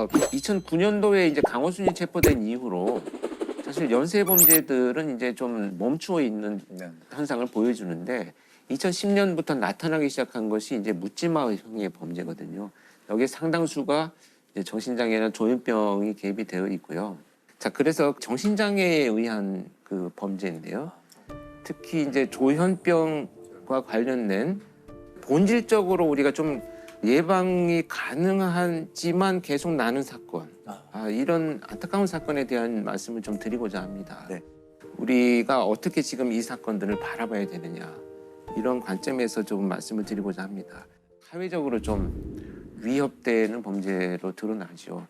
2009년도에 이제 강호순이 체포된 이후로 사실 연쇄 범죄들은 이제 좀 멈추어 있는 현상을 보여주는데 2010년부터 나타나기 시작한 것이 이제 묻지마형의 범죄거든요. 여기에 상당수가 이제 정신장애나 조현병이 개입이 되어 있고요. 자, 그래서 정신장애에 의한 그 범죄인데요. 특히 이제 조현병과 관련된 본질적으로 우리가 좀 예방이 가능하지만 계속 나는 사건, 이런 안타까운 사건에 대한 말씀을 좀 드리고자 합니다. 네. 우리가 어떻게 지금 이 사건들을 바라봐야 되느냐, 이런 관점에서 좀 말씀을 드리고자 합니다. 사회적으로 좀 위협되는 범죄로 드러나죠.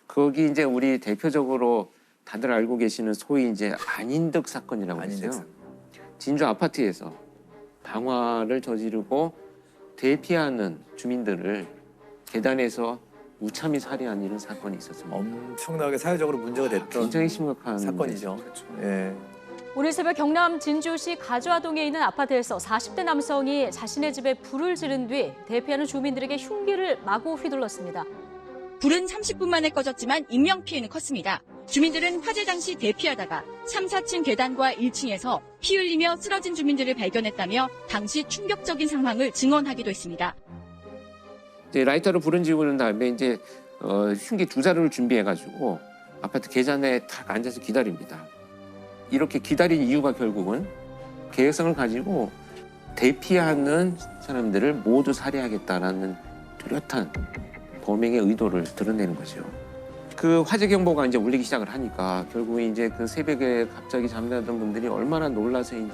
거기 이제 우리 대표적으로 다들 알고 계시는 소위 이제 안인득 사건이라고 했어요. 진주 아파트에서 방화를 저지르고 대피하는 주민들을 계단에서 무참히 살해한 이런 사건이 있었습니다. 엄청나게 사회적으로 문제가 됐던 굉장히 심각한 사건이죠. 문제죠. 예. 오늘 새벽 경남 진주시 가주아동에 있는 아파트에서 40대 남성이 자신의 집에 불을 지른 뒤 대피하는 주민들에게 흉기를 마구 휘둘렀습니다. 불은 30분 만에 꺼졌지만 인명피해는 컸습니다. 주민들은 화재 당시 대피하다가 3, 4층 계단과 1층에서 피 흘리며 쓰러진 주민들을 발견했다며 당시 충격적인 상황을 증언하기도 했습니다. 이제 라이터로 불은 지우는 다음에 이제 흉기 두 자루를 준비해가지고 아파트 계단에 탁 앉아서 기다립니다. 이렇게 기다린 이유가 결국은 계획성을 가지고 대피하는 사람들을 모두 살해하겠다라는 뚜렷한 범행의 의도를 드러내는 거죠. 그 화재 경보가 이제 울리기 시작을 하니까 결국에 이제 그 새벽에 갑자기 잠자던 분들이 얼마나 놀라서 이제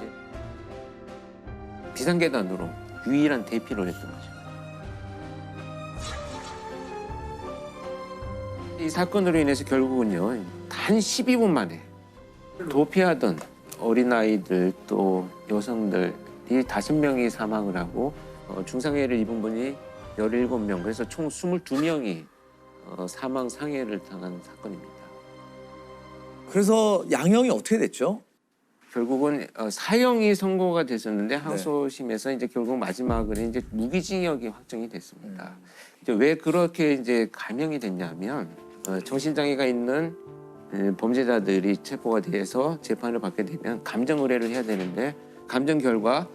비상계단으로 유일한 대피를 했던 거죠. 이 사건으로 인해서 결국은요, 단 12분 만에 도피하던 어린아이들 또 여성들이 5명이 사망을 하고 중상해를 입은 분이 17명, 그래서 총 22명이 사망 상해를 당한 사건입니다. 그래서 양형이 어떻게 됐죠? 결국은 사형이 선고가 됐었는데 항소심에서 이제 결국 마지막으로 이제 무기징역이 확정이 됐습니다. 이제 왜 그렇게 이제 감형이 됐냐면 정신장애가 있는 범죄자들이 체포가 돼서 재판을 받게 되면 감정 의뢰를 해야 되는데 감정 결과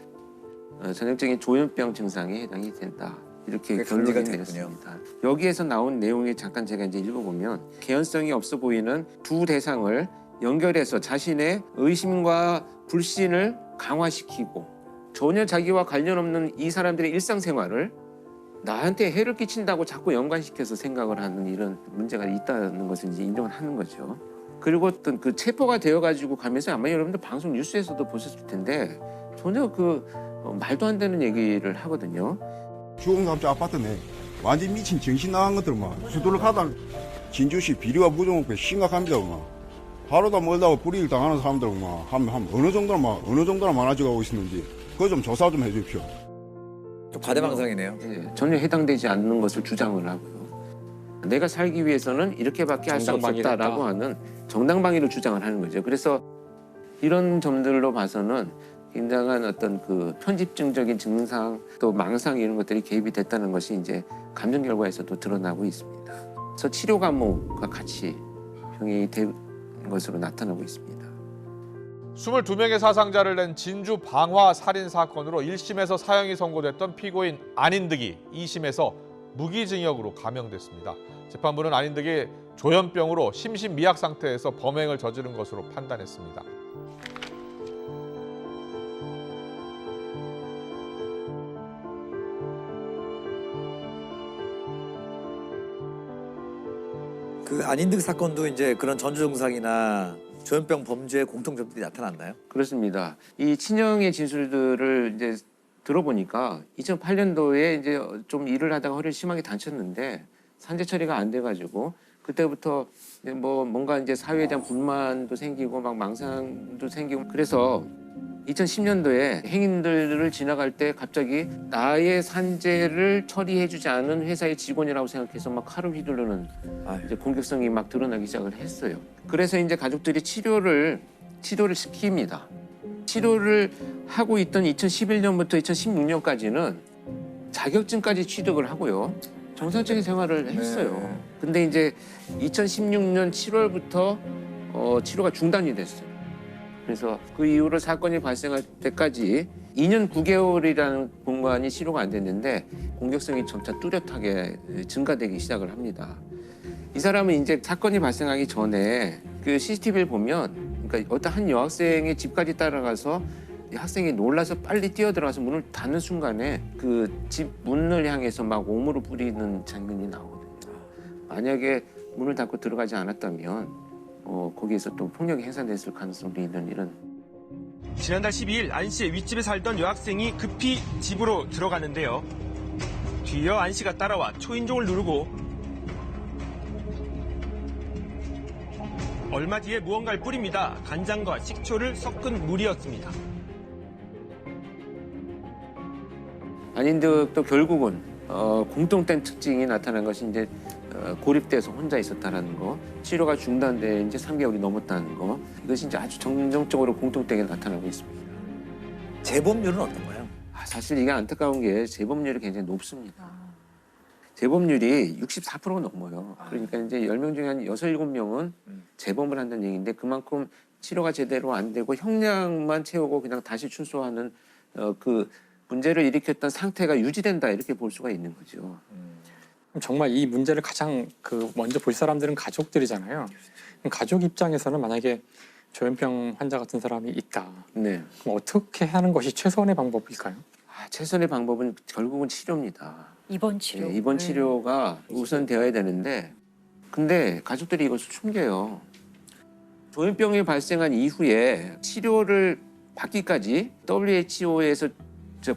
전형적인 조현병 증상에 해당이 된다. 이렇게 결론이 내렸습니다. 여기에서 나온 내용이 잠깐 제가 이제 읽어보면 개연성이 없어 보이는 두 대상을 연결해서 자신의 의심과 불신을 강화시키고 전혀 자기와 관련 없는 이 사람들의 일상생활을 나한테 해를 끼친다고 자꾸 연관시켜서 생각을 하는 이런 문제가 있다는 것을 이제 인정을 하는 거죠. 그리고 어떤 그 체포가 되어가지고 가면서 아마 여러분들 방송 뉴스에서도 보셨을 텐데 전혀 그 말도 안 되는 얘기를 하거든요. 주공삼자 아파트네. 완전 미친 정신 나간 것들만 수도를 가다 진주시 비리와 부정업에 심각합니다. 하루다 멀다고 불이익 당하는 사람들은 어느 정도나 많아져 가고 있는지 그거 좀 조사 좀 해주십시오. 좀 과대망상이네요. 네, 전혀 해당되지 않는 것을 주장을 하고요. 내가 살기 위해서는 이렇게밖에 할 수 없었다라고 하는 정당방위를 주장을 하는 거죠. 그래서 이런 점들로 봐서는 굉장한 어떤 그 편집증적인 증상 또 망상 이런 것들이 개입이 됐다는 것이 이제 감정 결과에서도 드러나고 있습니다. 그래서 치료 감옥과 같이 병행이 된 것으로 나타나고 있습니다. 22명의 사상자를 낸 진주 방화 살인 사건으로 1심에서 사형이 선고됐던 피고인 안인득이 2심에서 무기징역으로 감형됐습니다. 재판부는 안인득이 조현병으로 심신미약 상태에서 범행을 저지른 것으로 판단했습니다. 그 안인득 사건도 이제 그런 전조 증상이나 조현병 범죄의 공통점들이 나타났나요? 그렇습니다. 이 친형의 진술들을 이제 들어보니까 2008년도에 이제 좀 일을 하다가 허리를 심하게 다쳤는데 산재 처리가 안 돼가지고 그때부터 이제 뭐 뭔가 이제 사회에 대한 불만도 생기고 막 망상도 생기고 그래서 2010년도에 행인들을 지나갈 때 갑자기 나의 산재를 처리해주지 않은 회사의 직원이라고 생각해서 막 칼을 휘두르는 이제 공격성이 막 드러나기 시작을 했어요. 그래서 이제 가족들이 치료를 시킵니다. 치료를 하고 있던 2011년부터 2016년까지는 자격증까지 취득을 하고요. 정상적인 생활을 했어요. 네. 근데 이제 2016년 7월부터 치료가 중단이 됐어요. 그래서 그 이후로 사건이 발생할 때까지 2년 9개월이라는 공간이 치료가 안 됐는데 공격성이 점차 뚜렷하게 증가되기 시작을 합니다. 이 사람은 이제 사건이 발생하기 전에 그 CCTV를 보면 그러니까 어떤 한 여학생의 집까지 따라가서 이 학생이 놀라서 빨리 뛰어들어가서 문을 닫는 순간에 그 집 문을 향해서 막 옴으로 뿌리는 장면이 나오거든요. 만약에 문을 닫고 들어가지 않았다면 거기에서 또 폭력이 행사됐을 가능성도 있는 이런. 지난달 12일 안씨의 윗집에 살던 여학생이 급히 집으로 들어가는데요. 뒤이어 안씨가 따라와 초인종을 누르고 얼마 뒤에 무언가를 뿌립니다. 간장과 식초를 섞은 물이었습니다. 안인득도 결국은 공통된 특징이 나타난 것이 이제 고립돼서 혼자 있었다라는 거, 치료가 중단돼 이제 3개월이 넘었다는 거, 이것이 이제 아주 정정적으로 공통되게 나타나고 있습니다. 재범률은 어떤가요? 사실 이게 안타까운 게 재범률이 굉장히 높습니다. 재범률이 64%가 넘어요. 그러니까 이제 10명 중에 한 6, 7명은 재범을 한다는 얘기인데 그만큼 치료가 제대로 안 되고 형량만 채우고 그냥 다시 출소하는 그 문제를 일으켰던 상태가 유지된다 이렇게 볼 수가 있는 거죠. 그럼 정말 이 문제를 가장 먼저 볼 사람들은 가족들이잖아요. 그럼 가족 입장에서는 만약에 조현병 환자 같은 사람이 있다. 네. 그럼 어떻게 하는 것이 최선의 방법일까요? 최선의 방법은 결국은 치료입니다. 입원 치료. 네, 입원 치료가 우선 되어야 되는데 근데 가족들이 이것을 숨겨요. 조현병이 발생한 이후에 치료를 받기까지 WHO에서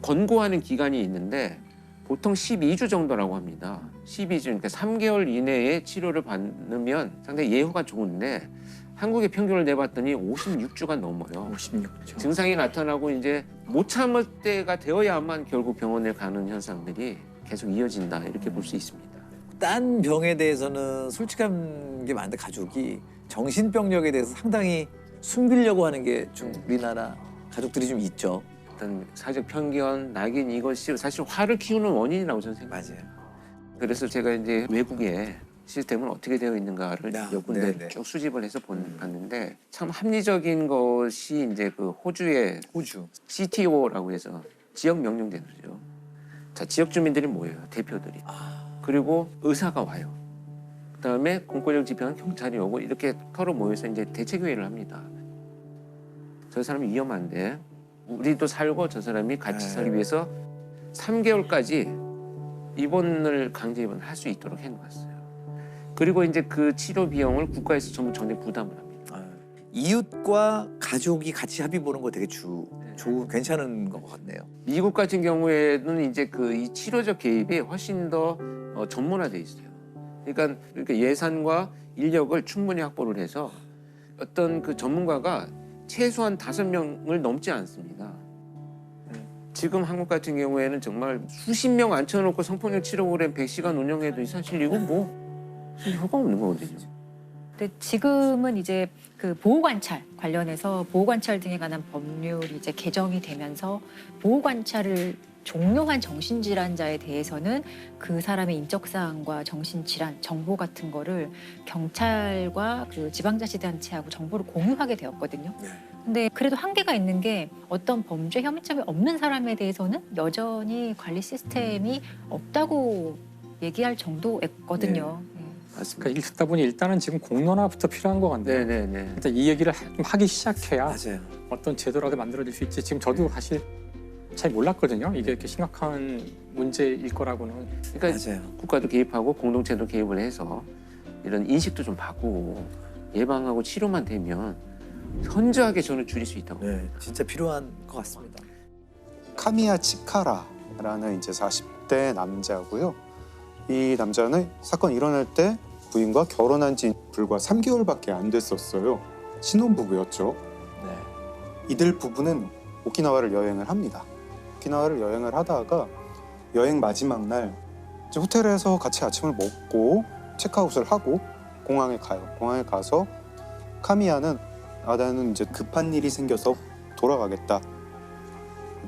권고하는 기간이 있는데 보통 12주 정도라고 합니다. 12주, 그러니까 3개월 이내에 치료를 받으면 상당히 예후가 좋은데 한국의 평균을 내봤더니 56주가 넘어요. 56주. 증상이 나타나고 이제 못 참을 때가 되어야만 결국 병원에 가는 현상들이 계속 이어진다 이렇게 볼 수 있습니다. 딴 병에 대해서는 솔직한 게 많은데 가족이 정신병력에 대해서 상당히 숨기려고 하는 게 좀 우리나라 가족들이 좀 있죠. 어떤 사회적 편견, 낙인 이것이 사실 화를 키우는 원인이라고 저는 생각해요. 맞아요. 그래서 제가 이제 외국의 시스템은 어떻게 되어 있는가를 몇 군데 네네. 쭉 수집을 해서 봤는데 참 합리적인 것이 이제 그 호주의 호주. CTO라고 해서 지역 명령제도죠. 자, 지역 주민들이 모여요, 대표들이. 그리고 의사가 와요. 그다음에 공권력 집행은 경찰이 오고 이렇게 서로 모여서 이제 대책회의를 합니다. 저 사람이 위험한데 우리도 살고 저 사람이 같이 살기 위해서 3개월까지 입원을 강제 입원을 할 수 있도록 해놓았어요. 그리고 이제 그 치료 비용을 국가에서 전부 전액 부담을 합니다. 이웃과 가족이 같이 합의 보는 거 되게 좋은 괜찮은 것 같네요. 미국 같은 경우에는 이제 그 이 치료적 개입이 훨씬 더 전문화돼 있어요. 그러니까 예산과 인력을 충분히 확보를 해서 어떤 그 전문가가 최소한 5명을 넘지 않습니다. 지금 한국 같은 경우에는 정말 수십 명 앉혀놓고 성폭력 치료 프로그램 100시간 운영해도 사실 이거 뭐 효과 없는 거거든요. 근데 지금은 이제 그 보호관찰 관련해서 보호관찰 등에 관한 법률이 이제 개정이 되면서 보호관찰을 종료한 정신질환자에 대해서는 그 사람의 인적사항과 정신질환 정보 같은 거를 경찰과 그 지방자치단체하고 정보를 공유하게 되었거든요. 네. 근데 그래도 한계가 있는 게 어떤 범죄 혐의점이 없는 사람에 대해서는 여전히 관리 시스템이 없다고 얘기할 정도였거든요. 맞습니다. 그러니까 읽다 보니 일단은 지금 공론화부터 필요한 것 같네요. 네네네. 일단 이 얘기를 좀 하기 시작해야 맞아요. 어떤 제도라도 만들어질 수 있지. 지금 저도 사실 잘 몰랐거든요. 이게 이렇게 심각한 문제일 거라고는. 그러니까 맞아요. 국가도 개입하고 공동체도 개입을 해서 이런 인식도 좀 바꾸고 예방하고 치료만 되면 현저하게 저는 줄일 수 있다고. 네, 진짜 필요한 것 같습니다. 카미야 치카라라는 이제 40대 남자고요. 이 남자는 사건 일어날 때 부인과 결혼한 지 불과 3개월밖에 안 됐었어요. 신혼부부였죠. 네. 이들 부부는 오키나와를 여행을 합니다. 오키나와를 여행을 하다가 여행 마지막 날 이제 호텔에서 같이 아침을 먹고 체크아웃을 하고 공항에 가요. 공항에 가서 카미야는 나는 이제 급한 일이 생겨서 돌아가겠다.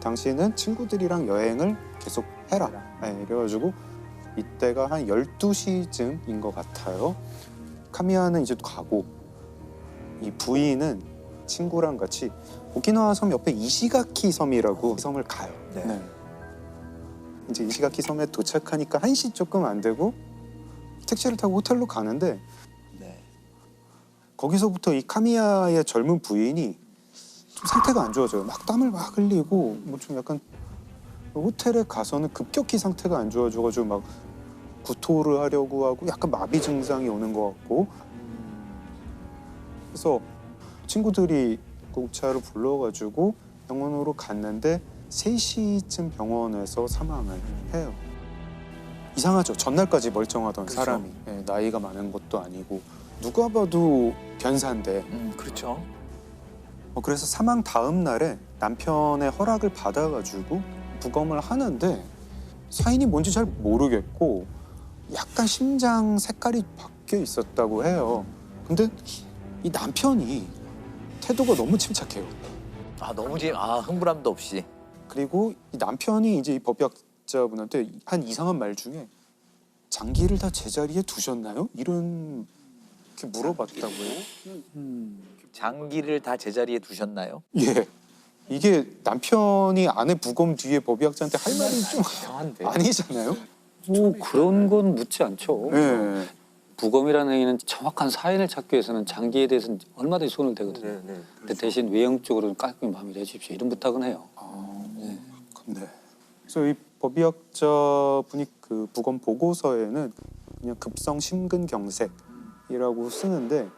당시에는 친구들이랑 여행을 계속 해라. 네, 이래가지고 이때가 한 12시쯤인 것 같아요. 카미야는 이제 가고 이 부인은 친구랑 같이 오키나와 섬 옆에 이시가키 섬이라고 섬을 가요. 네. 이제 이시가키 섬에 도착하니까 1시 조금 안 되고 택시를 타고 호텔로 가는데 네. 거기서부터 이 카미야의 젊은 부인이 좀 상태가 안 좋아져요. 막 땀을 막 흘리고 뭐 좀 약간 호텔에 가서는 급격히 상태가 안 좋아져가지고 막 구토를 하려고 하고 약간 마비 증상이 오는 것 같고 그래서 친구들이 구급차를 불러가지고 병원으로 갔는데 3시쯤 병원에서 사망을 해요. 이상하죠. 전날까지 멀쩡하던 그렇죠. 사람이 나이가 많은 것도 아니고 누가 봐도 변사인데 그렇죠. 그래서 사망 다음 날에 남편의 허락을 받아가지고 부검을 하는데 사인이 뭔지 잘 모르겠고 약간 심장 색깔이 바뀌어 있었다고 해요. 근데 이 남편이 태도가 너무 침착해요. 너무 흥분함도 없이. 그리고 이 남편이 이제 이 법의학자분한테 한 이상한 말 중에 장기를 다 제자리에 두셨나요? 이런 게 물어봤다고요. 장기를 다 제자리에 두셨나요? 예. 이게 남편이 아내 부검 뒤에 법의학자한테 할 말이 좀 이상한데. 아니잖아요. 뭐 그런 건 묻지 않죠. 네. 부검이라는 행위는 정확한 사인을 찾기 위해서는 장기에 대해서는 얼마든지 손을 대거든요. 근데 대신 외형적으로는 깔끔히 마무리해 주십시오. 이런 부탁은 해요. 네. 그래서 이 법의학자분이 그 부검 보고서에는 그냥 급성 심근경색이라고 쓰는데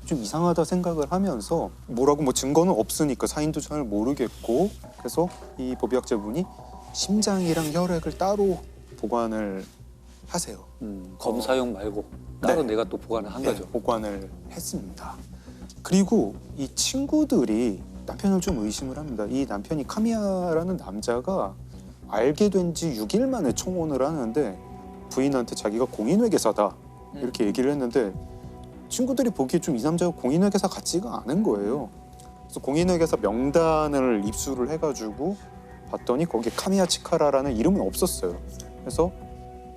좀 이상하다 생각을 하면서 뭐라고 뭐 증거는 없으니까 사인도 잘 모르겠고 그래서 이 법의학자분이 심장이랑 혈액을 따로 보관을 하세요. 검사용 말고 따로 내가 또 보관을 한 거죠. 보관을 했습니다. 그리고 이 친구들이 남편을 좀 의심을 합니다. 이 남편이 카미야라는 남자가 알게 된 지 6일 만에 청혼을 하는데 부인한테 자기가 공인회계사다 이렇게 얘기를 했는데 친구들이 보기에 좀 이 남자가 공인회계사 같지가 않은 거예요. 그래서 공인회계사 명단을 입수를 해가지고 봤더니 거기에 카미야 치카라라는 이름은 없었어요. 그래서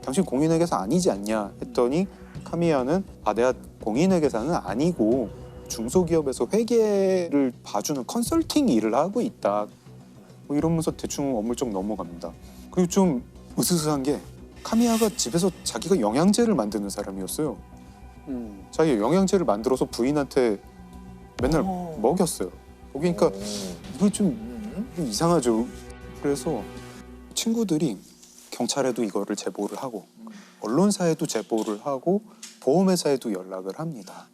당신 공인회계사 아니지 않냐 했더니 카미야는 내가 공인회계사는 아니고 중소기업에서 회계를 봐주는 컨설팅 일을 하고 있다. 뭐 이러면서 대충 어물쩍 넘어갑니다. 그리고 좀 으스스한 게 카미야가 집에서 자기가 영양제를 만드는 사람이었어요. 자기가 영양제를 만들어서 부인한테 맨날 먹였어요. 그러니까 이거 좀 이상하죠. 그래서 친구들이 경찰에도 이거를 제보를 하고 언론사에도 제보를 하고 보험회사에도 연락을 합니다.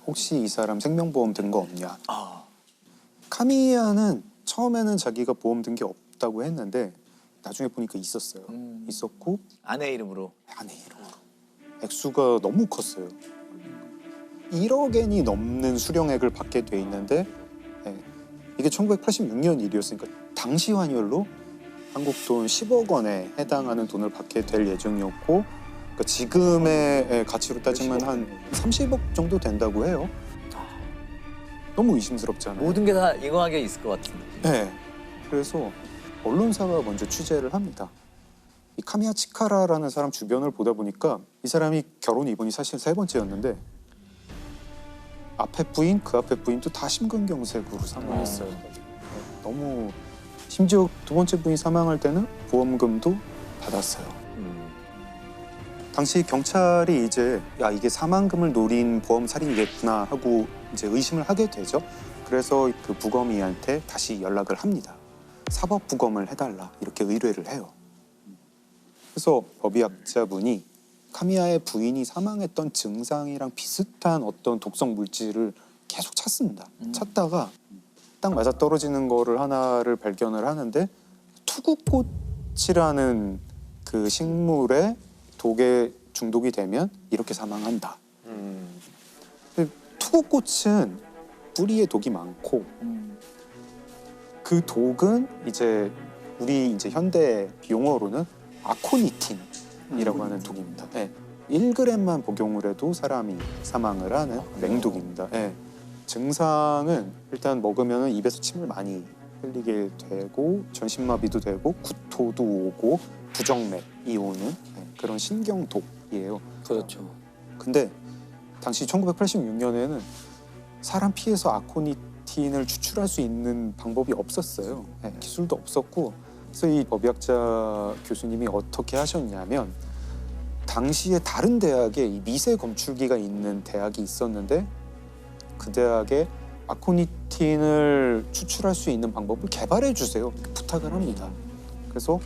혹시 이 사람 생명보험 든 거 없냐? 카미야는 처음에는 자기가 보험 든 게 없다고 했는데 나중에 보니까 있었어요. 있었고 아내 이름으로. 아내 이름으로. 액수가 너무 컸어요. 1억엔이 넘는 수령액을 받게 돼 있는데 이게 1986년 일이었으니까 당시 환율로 한국 돈 10억 원에 해당하는 돈을 받게 될 예정이었고 그러니까 지금의 가치로 따지면 한 30억 정도 된다고 해요. 너무 의심스럽잖아요. 모든 게 다 인과관계 있을 것 같은데. 네. 그래서 언론사가 먼저 취재를 합니다. 이 카미야 치카라라는 사람 주변을 보다 보니까 이 사람이 결혼 이번이 사실 3번째였는데 앞에 부인, 그 앞에 부인도 다 심근경색으로 사망했어요. 너무 심지어 2번째 부인 사망할 때는 보험금도 받았어요. 당시 경찰이 이제 이게 사망금을 노린 보험 살인이겠구나 하고 이제 의심을 하게 되죠. 그래서 그 부검이한테 다시 연락을 합니다. 사법 부검을 해달라 이렇게 의뢰를 해요. 그래서 법의학자분이 카미야의 부인이 사망했던 증상이랑 비슷한 어떤 독성 물질을 계속 찾습니다. 찾다가 딱 맞아 떨어지는 거를 하나를 발견을 하는데 투구꽃이라는 그 식물에 독에 중독이 되면 이렇게 사망한다. 투구꽃은 뿌리에 독이 많고 그 독은 이제 우리 이제 현대 용어로는 아코니틴이라고 하는 독입니다. 1g만 복용을 해도 사람이 사망을 하는 맹독입니다. 증상은 일단 먹으면 입에서 침을 많이 흘리게 되고 전신마비도 되고 구토도 오고 부정맥이 오는 그런 신경독이에요. 그렇죠. 근데 당시 1986년에는 사람 피에서 아코니틴을 추출할 수 있는 방법이 없었어요. 기술도 없었고, 그래서 이 법의학자 교수님이 어떻게 하셨냐면 당시에 다른 대학에 이 미세 검출기가 있는 대학이 있었는데 그 대학에 아코니틴을 추출할 수 있는 방법을 개발해 주세요. 부탁을 합니다. 그래서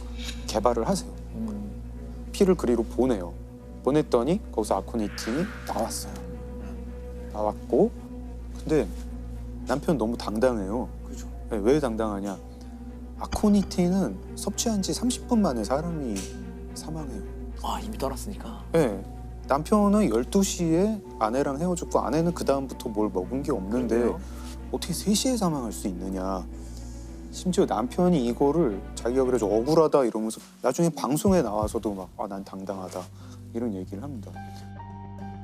개발을 하세요. 피를 그리로 보내요. 보냈더니 거기서 아코니틴이 나왔어요. 나왔고, 근데 남편 너무 당당해요. 그죠? 네, 왜 당당하냐? 아코니틴은 섭취한 지 30분 만에 사람이 사망해요. 아, 이미 떠났으니까. 네. 남편은 12시에 아내랑 헤어졌고 아내는 그 다음부터 뭘 먹은 게 없는데 그래요? 어떻게 3시에 사망할 수 있느냐. 심지어 남편이 이거를 자기가 그래서 억울하다 이러면서 나중에 방송에 나와서도 막 아, 난 당당하다 이런 얘기를 합니다.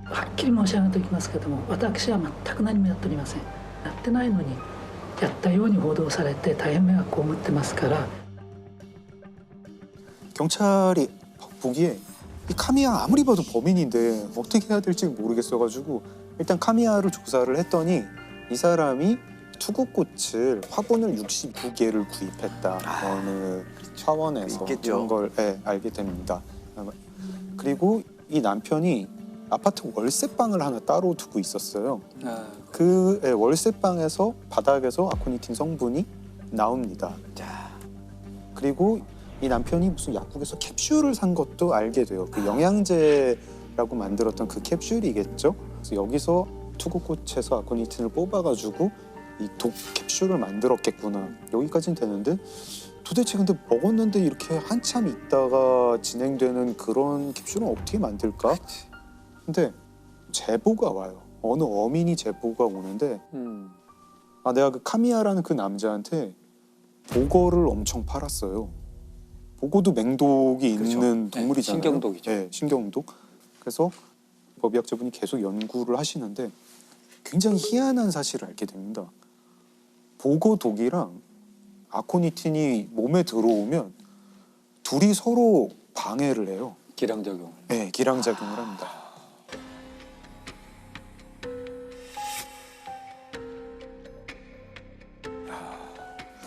はっきり申し上げておきますけども、私は全く何もやっておりません。やってないのにやったように報道されて大変迷惑を被ってますから。 경찰이 보기에 이 카미야 아무리 봐도 범인인데 어떻게 해야 될지 모르겠어가지고 일단 카미야를 조사를 했더니 이 사람이 투구꽃을 화분을 69개를 구입했다. 어느 차원에서 있겠죠. 이런 걸 알게 됩니다. 그리고 이 남편이 아파트 월세방을 하나 따로 두고 있었어요. 그 월세방에서 바닥에서 아코니틴 성분이 나옵니다. 그리고 이 남편이 무슨 약국에서 캡슐을 산 것도 알게 돼요. 그 영양제라고 만들었던 그 캡슐이겠죠. 그래서 여기서 투구꽃에서 아코니틴을 뽑아가지고 이 독 캡슐을 만들었겠구나. 여기까지는 되는데 도대체 근데 먹었는데 이렇게 한참 있다가 진행되는 그런 캡슐은 어떻게 만들까? 근데 제보가 와요. 어느 어민이 제보가 오는데 아 내가 그 카미야라는 그 남자한테 보거를 엄청 팔았어요. 보고도 맹독이 있는 동물이잖아요. 신경독이죠. 네, 신경독. 그래서 법의학자분이 계속 연구를 하시는데 굉장히 희한한 사실을 알게 됩니다. 보고독이랑 아코니틴이 몸에 들어오면 둘이 서로 방해를 해요. 기량작용. 네, 기량작용을 합니다.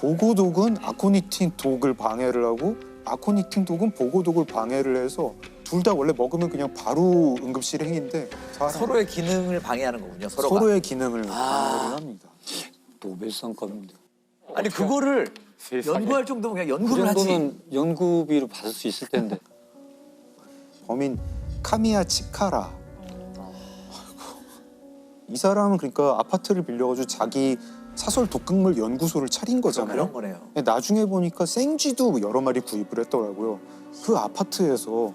보고독은 아코니틴 독을 방해를 하고 아코니틴 독은 보고독을 방해를 해서 둘 다 원래 먹으면 그냥 바로 응급실 행인데 서로의 기능을 방해하는 거군요. 서로가. 서로의 기능을 방해를 합니다. 노벨상급인데. 아니 그거를 세상에. 연구할 정도면 그냥 그 연구를 하지. 정도는 연구비로 받을 수 있을 텐데. 범인 카미야 치카라. 아이고. 이 사람은 그러니까 아파트를 빌려가지고 자기 사설 독극물 연구소를 차린 거잖아요. 그런 거네요. 나중에 보니까 생쥐도 여러 마리 구입을 했더라고요. 그 아파트에서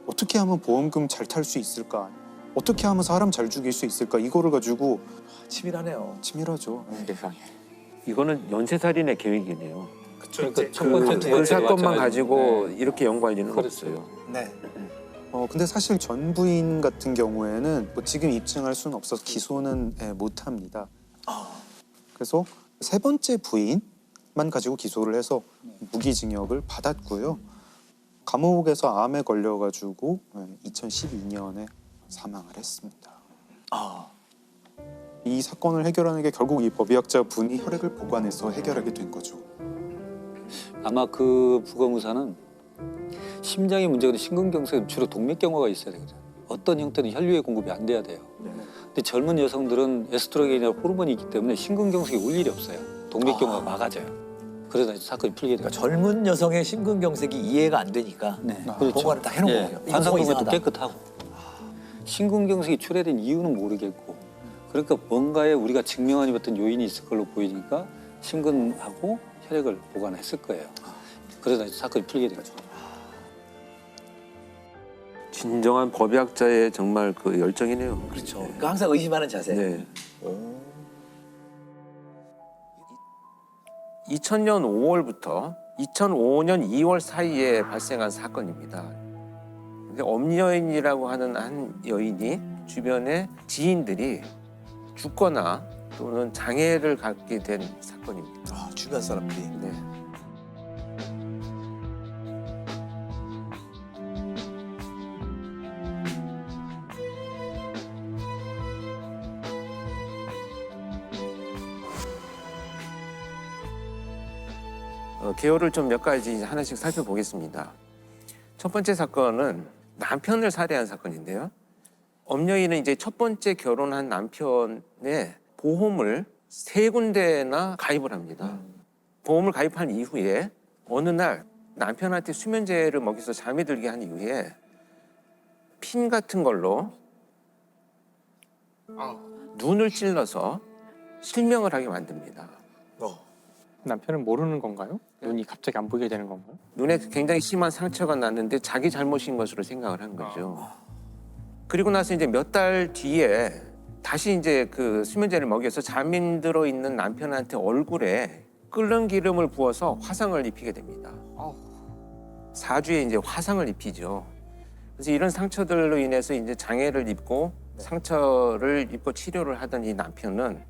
어떻게 하면 보험금 잘 탈 수 있을까? 어떻게 하면 사람 잘 죽일 수 있을까? 이거를 가지고 치밀하네요. 치밀하죠. 세상에. 이거는 연쇄살인의 계획이네요. 그러니까 첫 번째, 두 그 번째 사건만 가지고 네. 이렇게 연구할 리는 그렇죠. 없어요. 네. 근데 사실 전 부인 같은 경우에는 뭐 지금 입증할 수는 없어서 기소는 못 합니다. 그래서 세 번째 부인만 가지고 기소를 해서 무기징역을 받았고요. 감옥에서 암에 걸려가지고 2012년에 사망을 했습니다. 이 사건을 해결하는 게 결국 이 법의학자 분이 혈액을 보관해서 해결하게 된 거죠. 아마 그 부검의사는 심장의 문제가 심근경색 주로 동맥경화가 있어야 되거든요. 어떤 형태는 혈류의 공급이 안 돼야 돼요. 근데 젊은 여성들은 에스트로겐이나 호르몬이 있기 때문에 심근경색이 올 일이 없어요. 동맥경화가 막아져요. 그러다 사건이 풀리게 돼요. 그러니까 젊은 여성의 심근경색이 이해가 안 되니까 보관을 다 해놓은 거예요. 관상동맥도 깨끗하고. 심근경색이 출해된 이유는 모르겠고 그러니까 뭔가에 우리가 증명하지 못한 요인이 있을 걸로 보이니까 심근하고 혈액을 보관했을 거예요. 그러다 사건이 풀리게 되죠. 진정한 법의학자의 정말 그 열정이네요. 그렇죠. 그러니까 항상 의심하는 자세. 네. 2000년 5월부터 2005년 2월 사이에 발생한 사건입니다. 근데 엄여인이라고 하는 한 여인이 주변에 지인들이 죽거나 또는 장애를 갖게 된 사건입니다. 아, 주변 사람들이. 네. 개요를 좀 몇 가지 하나씩 살펴보겠습니다. 첫 번째 사건은 남편을 살해한 사건인데요. 엄여인은 이제 첫 번째 결혼한 남편의 보험을 3군데나 가입을 합니다. 보험을 가입한 이후에 어느 날 남편한테 수면제를 먹여서 잠이 들게 한 이후에 핀 같은 걸로 눈을 찔러서 실명을 하게 만듭니다. 남편은 모르는 건가요? 눈이 갑자기 안 보이게 되는 건가요? 눈에 굉장히 심한 상처가 났는데 자기 잘못인 것으로 생각을 한 거죠. 그리고 나서 이제 몇 달 뒤에 다시 이제 그 수면제를 먹여서 잠이 들어 있는 남편한테 얼굴에 끓는 기름을 부어서 화상을 입히게 됩니다. 4주에 이제 화상을 입히죠. 그래서 이런 상처들로 인해서 이제 장애를 입고 상처를 입고 치료를 하던 이 남편은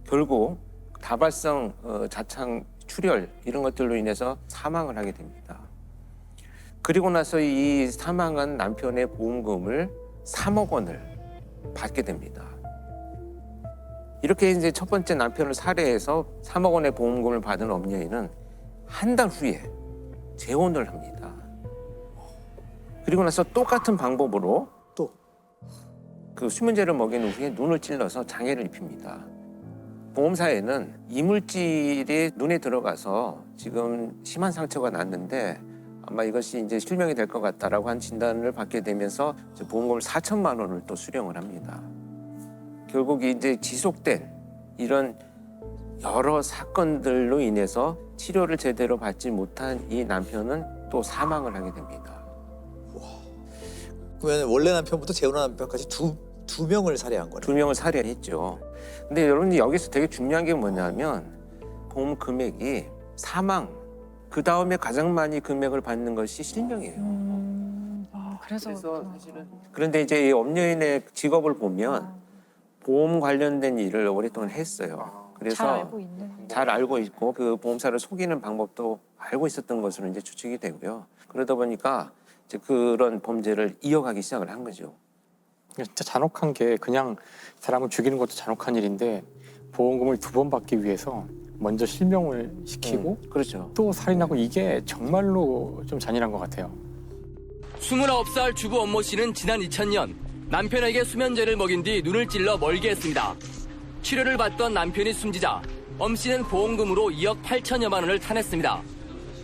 결국 다발성 자창 출혈 이런 것들로 인해서 사망을 하게 됩니다. 그리고 나서 이 사망한 남편의 보험금을 3억 원을 받게 됩니다. 이렇게 이제 첫 번째 남편을 살해해서 3억 원의 보험금을 받은 엄여인은 한 달 후에 재혼을 합니다. 그리고 나서 똑같은 방법으로 또 그 수면제를 먹인 후에 눈을 찔러서 장애를 입힙니다. 보험사에는 이물질이 눈에 들어가서 지금 심한 상처가 났는데 아마 이것이 이제 실명이 될 것 같다라고 한 진단을 받게 되면서 보험금을 4천만 원을 또 수령을 합니다. 결국 이제 지속된 이런 여러 사건들로 인해서 치료를 제대로 받지 못한 이 남편은 또 사망을 하게 됩니다. 그러면 원래 남편부터 재혼한 남편까지 두 명을 살해한 거네. 2명을 살해했죠. 근데 여러분이 여기서 되게 중요한 게 뭐냐면 보험 금액이 사망 그 다음에 가장 많이 금액을 받는 것이 실명이에요. 그래서 사실은 그런데 이제 이 엄여인의 직업을 보면 보험 관련된 일을 오랫동안 했어요. 그래서 잘 알고 있는. 잘 알고 있고 그 보험사를 속이는 방법도 알고 있었던 것으로 이제 추측이 되고요. 그러다 보니까 이제 그런 범죄를 이어가기 시작을 한 거죠. 진짜 잔혹한 게 그냥 사람을 죽이는 것도 잔혹한 일인데 보험금을 2번 받기 위해서 먼저 실명을 시키고 그렇죠. 또 살인하고 이게 정말로 좀 잔인한 것 같아요. 29살 주부 엄모 씨는 지난 2000년 남편에게 수면제를 먹인 뒤 눈을 찔러 멀게 했습니다. 치료를 받던 남편이 숨지자 엄 씨는 보험금으로 2억 8천여만 원을 타냈습니다.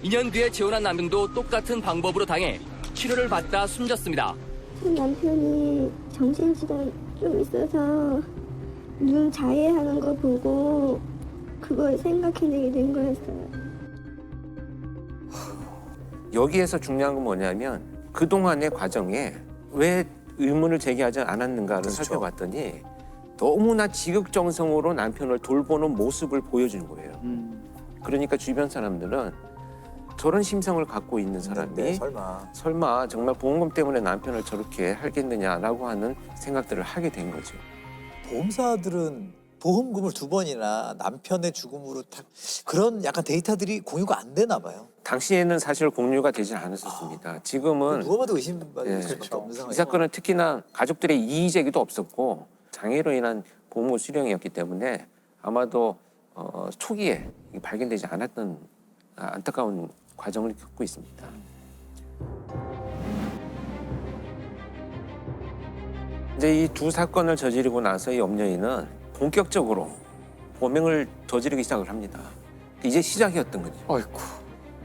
2년 뒤에 재혼한 남편도 똑같은 방법으로 당해 치료를 받다 숨졌습니다. 남편이 정신질환 좀 있어서 눈 자해하는 거 보고 그걸 생각해내게 된 거였어요. 여기에서 중요한 건 뭐냐면 그동안의 과정에 왜 의문을 제기하지 않았는가를 그렇죠. 살펴봤더니 너무나 지극정성으로 남편을 돌보는 모습을 보여준 거예요. 그러니까 주변 사람들은 저런 심성을 갖고 있는 사람이 네, 설마 정말 보험금 때문에 남편을 저렇게 하겠느냐라고 하는 생각들을 하게 된 거죠. 보험사들은 보험금을 2번이나 남편의 죽음으로 그런 약간 데이터들이 공유가 안 되나 봐요. 당시에는 사실 공유가 되진 않았었습니다. 지금은 누가 봐도 의심받을 네, 수밖에 없는 상황이죠. 이 사건은 특히나 가족들의 이의 제기도 없었고 장애로 인한 보험금 수령이었기 때문에 아마도 초기에 발견되지 않았던 안타까운 과정을 겪고 있습니다. 이제 이 2 사건을 저지르고 나서 이 엄여인은 본격적으로 범행을 저지르기 시작을 합니다. 이제 시작이었던 거죠. 아이고.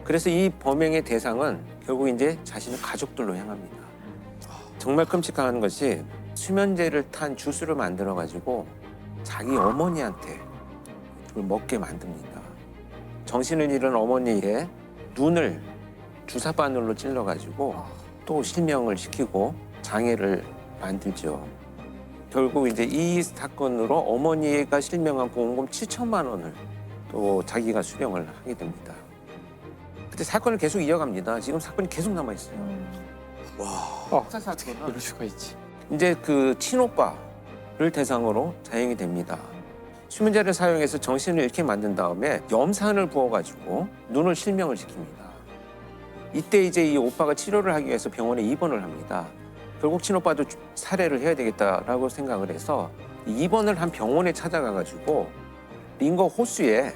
그래서 이 범행의 대상은 결국 이제 자신의 가족들로 향합니다. 정말 끔찍한 것이 수면제를 탄 주스를 만들어 가지고 자기 어머니한테 그걸 먹게 만듭니다. 정신을 잃은 어머니의 눈을 주사바늘로 찔러가지고 또 실명을 시키고 장애를 만들죠. 결국 이제 이 사건으로 어머니가 실명한 보험금 7천만 원을 또 자기가 수령을 하게 됩니다. 근데 사건을 계속 이어갑니다. 지금 사건이 계속 남아 있어요. 어떻게 이럴 수가 있지. 이제 그 친오빠를 대상으로 자행이 됩니다. 수면제를 사용해서 정신을 잃게 만든 다음에 염산을 부어가지고 눈을 실명을 시킵니다. 이때 이제 이 오빠가 치료를 하기 위해서 병원에 입원을 합니다. 결국 친오빠도 살해를 해야 되겠다라고 생각을 해서 입원을 한 병원에 찾아가가지고 링거 호수에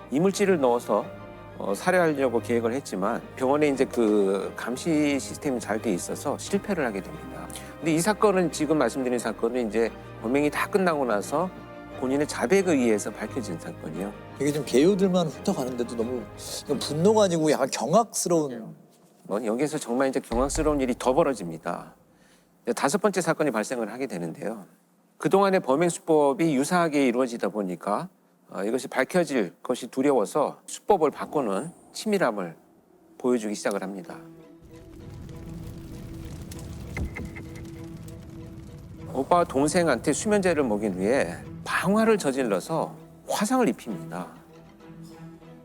이물질을 넣어서 살해하려고 계획을 했지만 병원에 이제 그 감시 시스템이 잘 돼 있어서 실패를 하게 됩니다. 근데 이 사건은 지금 말씀드린 사건은 이제 범행이 다 끝나고 나서 본인의 자백에 의해서 밝혀진 사건이요. 이게 좀 개요들만 훑어가는데도 너무 분노가 아니고 약간 경악스러운. 여기서 정말 이제 경악스러운 일이 더 벌어집니다. 5번째 사건이 발생을 하게 되는데요. 그동안의 범행 수법이 유사하게 이루어지다 보니까 이것이 밝혀질 것이 두려워서 수법을 바꾸는 치밀함을 보여주기 시작을 합니다. 오빠와 동생한테 수면제를 먹인 후에 방화를 저질러서 화상을 입힙니다.